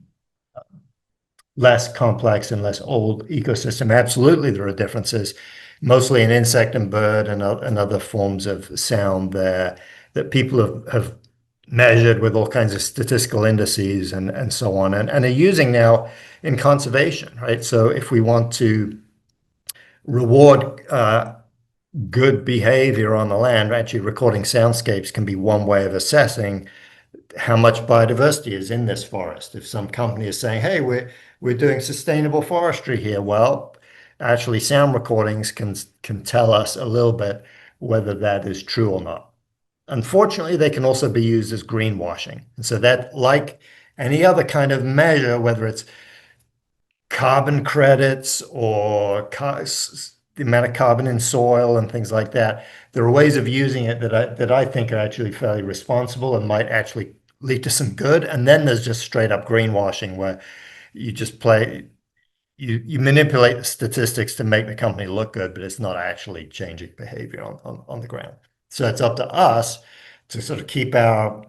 less complex and less old ecosystem, absolutely there are differences, mostly in insect and bird and other forms of sound there that people have measured with all kinds of statistical indices and so on, and are using now in conservation, right? So if we want to reward good behavior on the land, actually recording soundscapes can be one way of assessing how much biodiversity is in this forest. If some company is saying, hey, we're doing sustainable forestry here, well, actually sound recordings can tell us a little bit whether that is true or not. Unfortunately, they can also be used as greenwashing. And so that, like any other kind of measure, whether it's carbon credits or the amount of carbon in soil and things like that, there are ways of using it that I think are actually fairly responsible and might actually lead to some good. And then there's just straight up greenwashing, where you just you manipulate the statistics to make the company look good, but it's not actually changing behavior on the ground. So it's up to us to sort of keep our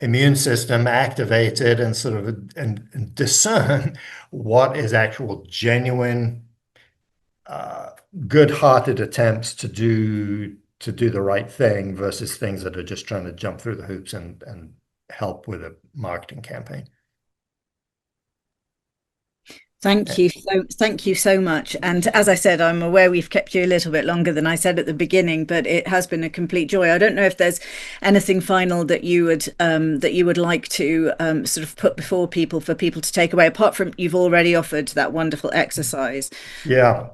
immune system activated and sort of and discern what is actual genuine good-hearted attempts to do to do the right thing versus things that are just trying to jump through the hoops and help with a marketing campaign. Thank you so much. And as I said, I'm aware we've kept you a little bit longer than I said at the beginning, but it has been a complete joy. I don't know if there's anything final that you would like to sort of put before people for people to take away, apart from you've already offered that wonderful exercise. Yeah.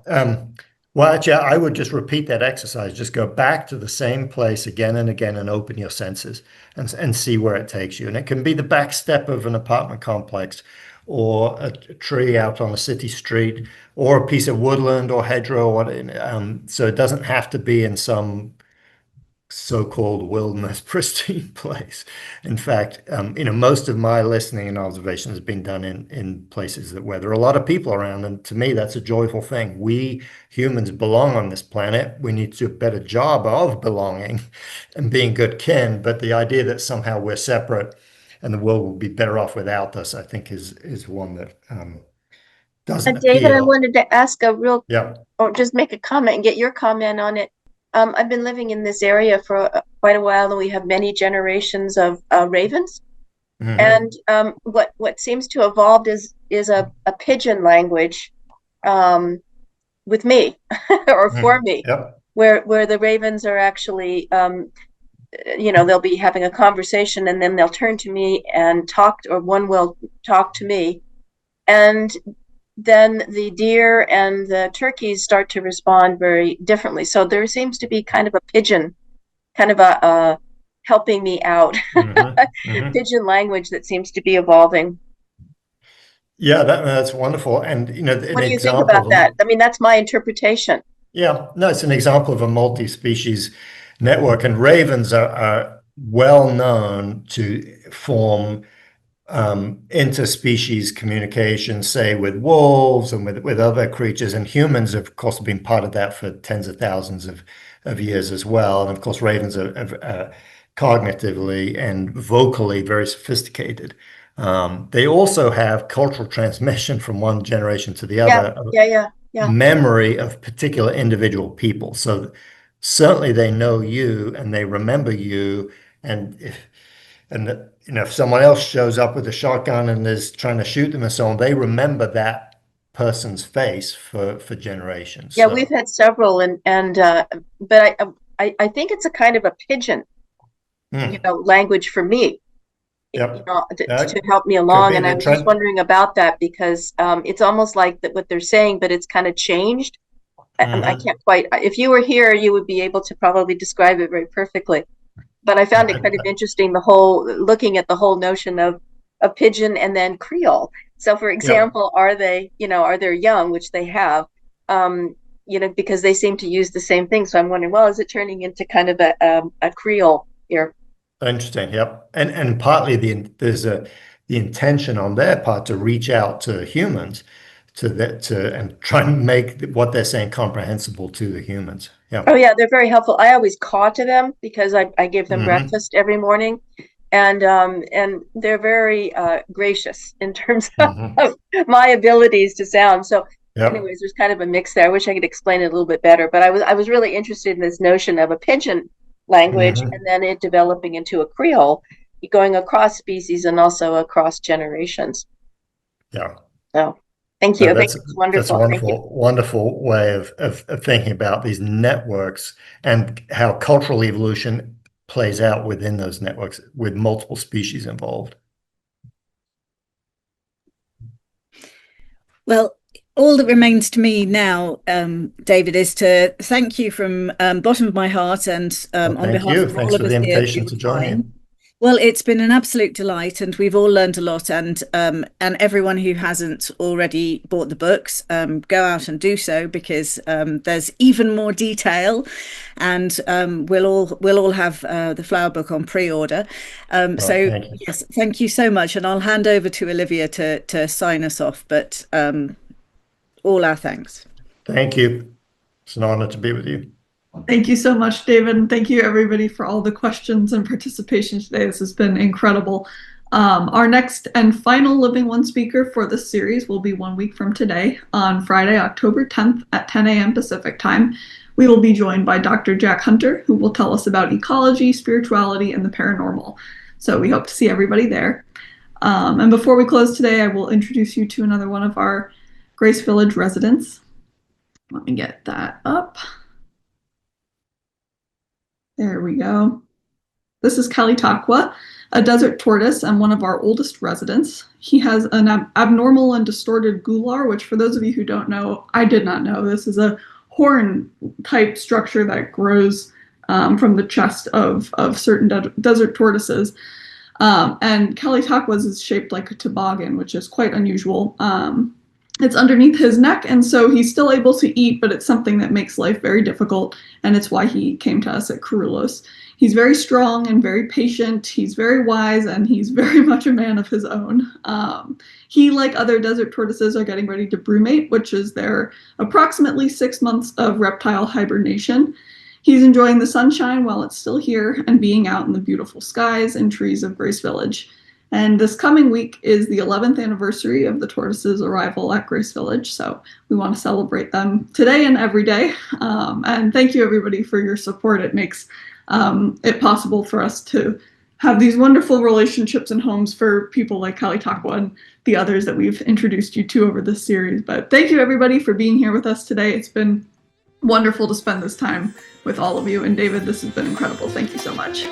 Well, actually, I would just repeat that exercise. Just go back to the same place again and again and open your senses and see where it takes you. And it can be the back step of an apartment complex, or a tree out on a city street, or a piece of woodland or hedgerow. So it doesn't have to be in some so-called wilderness pristine place. In fact, most of my listening and observation has been done in places where there are a lot of people around, and to me that's a joyful thing. We humans belong on this planet. We need to do a better job of belonging and being good kin, but the idea that somehow we're separate and the world will be better off without us, I think is one that doesn't David, appeal. I wanted to ask or just make a comment and get your comment on it. I've been living in this area for quite a while, and we have many generations of ravens. And what seems to evolve is a pigeon language with me or for me, where the ravens are actually they'll be having a conversation, and then they'll turn to me and talk, or one will talk to me, and then the deer and the turkeys start to respond very differently. So there seems to be kind of a pigeon, kind of a helping me out pigeon language that seems to be evolving. Yeah, that's wonderful. And what do you think about that? I mean, that's my interpretation. Yeah, no, it's an example of a multi-species network, and ravens are well known to form interspecies communication, say with wolves and with other creatures, and humans have, of course, been part of that for tens of thousands of years as well. And of course, ravens are cognitively and vocally very sophisticated. They also have cultural transmission from one generation to the other. Memory of particular individual people. So certainly they know you and they remember you. And if someone else shows up with a shotgun and is trying to shoot them and so on, they remember that person's face for generations. Yeah, so we've had several, but I think it's a kind of a pigeon, language for me. To help me along. And I was just wondering about that, because it's almost like what they're saying, but it's kind of changed. I can't quite, if you were here, you would be able to probably describe it very perfectly. But I found it kind of interesting, looking at the whole notion of a pigeon and then Creole. So for example, are they, are they young, which they have, because they seem to use the same thing. So I'm wondering, well, is it turning into kind of a Creole here? Interesting. Yep. And partly there's the intention on their part to reach out to humans and try and make what they're saying comprehensible to the humans. Yeah. Oh yeah, they're very helpful. I always call to them because I give them breakfast every morning, and they're very gracious in terms of my abilities to sound. So anyways, there's kind of a mix there. I wish I could explain it a little bit better, but I was really interested in this notion of a pigeon language, and then it developing into a Creole, going across species and also across generations. Yeah. So thank you. I think it's wonderful. That's a wonderful way of thinking about these networks and how cultural evolution plays out within those networks with multiple species involved. Well, all that remains to me now, David, is to thank you from bottom of my heart and on behalf of all of us here. Thanks for the invitation to join you. Well, it's been an absolute delight, and we've all learned a lot. And everyone who hasn't already bought the books, go out and do so, because there's even more detail, and we'll all have the Flower Book on pre-order. Yes, thank you so much, and I'll hand over to Olivia to sign us off. But all our thanks. Thank you. It's an honor to be with you. Thank you so much, David. And thank you, everybody, for all the questions and participation today. This has been incredible. Our next and final Living One speaker for this series will be 1 week from today, on Friday, October 10th at 10 a.m. Pacific time. We will be joined by Dr. Jack Hunter, who will tell us about ecology, spirituality, and the paranormal. So we hope to see everybody there. And before we close today, I will introduce you to another one of our Grace Village residents. Let me get that up. There we go. This is Kalitakwa, a desert tortoise and one of our oldest residents. He has an abnormal and distorted gular, which for those of you who don't know, I did not know. This is a horn-type structure that grows from the chest of certain desert tortoises. And Kalitakwa's is shaped like a toboggan, which is quite unusual. It's underneath his neck, and so he's still able to eat, but it's something that makes life very difficult, and it's why he came to us at Kurulos. He's very strong and very patient, he's very wise, and he's very much a man of his own. He, like other desert tortoises, are getting ready to brumate, which is their approximately 6 months of reptile hibernation. He's enjoying the sunshine while it's still here and being out in the beautiful skies and trees of Grace Village. And this coming week is the 11th anniversary of the tortoises' arrival at Grace Village, so we want to celebrate them today and every day. And thank you, everybody, for your support. It makes it possible for us to have these wonderful relationships and homes for people like Kalitakwa and the others that we've introduced you to over this series. But thank you, everybody, for being here with us today. It's been wonderful to spend this time with all of you. And David, this has been incredible. Thank you so much.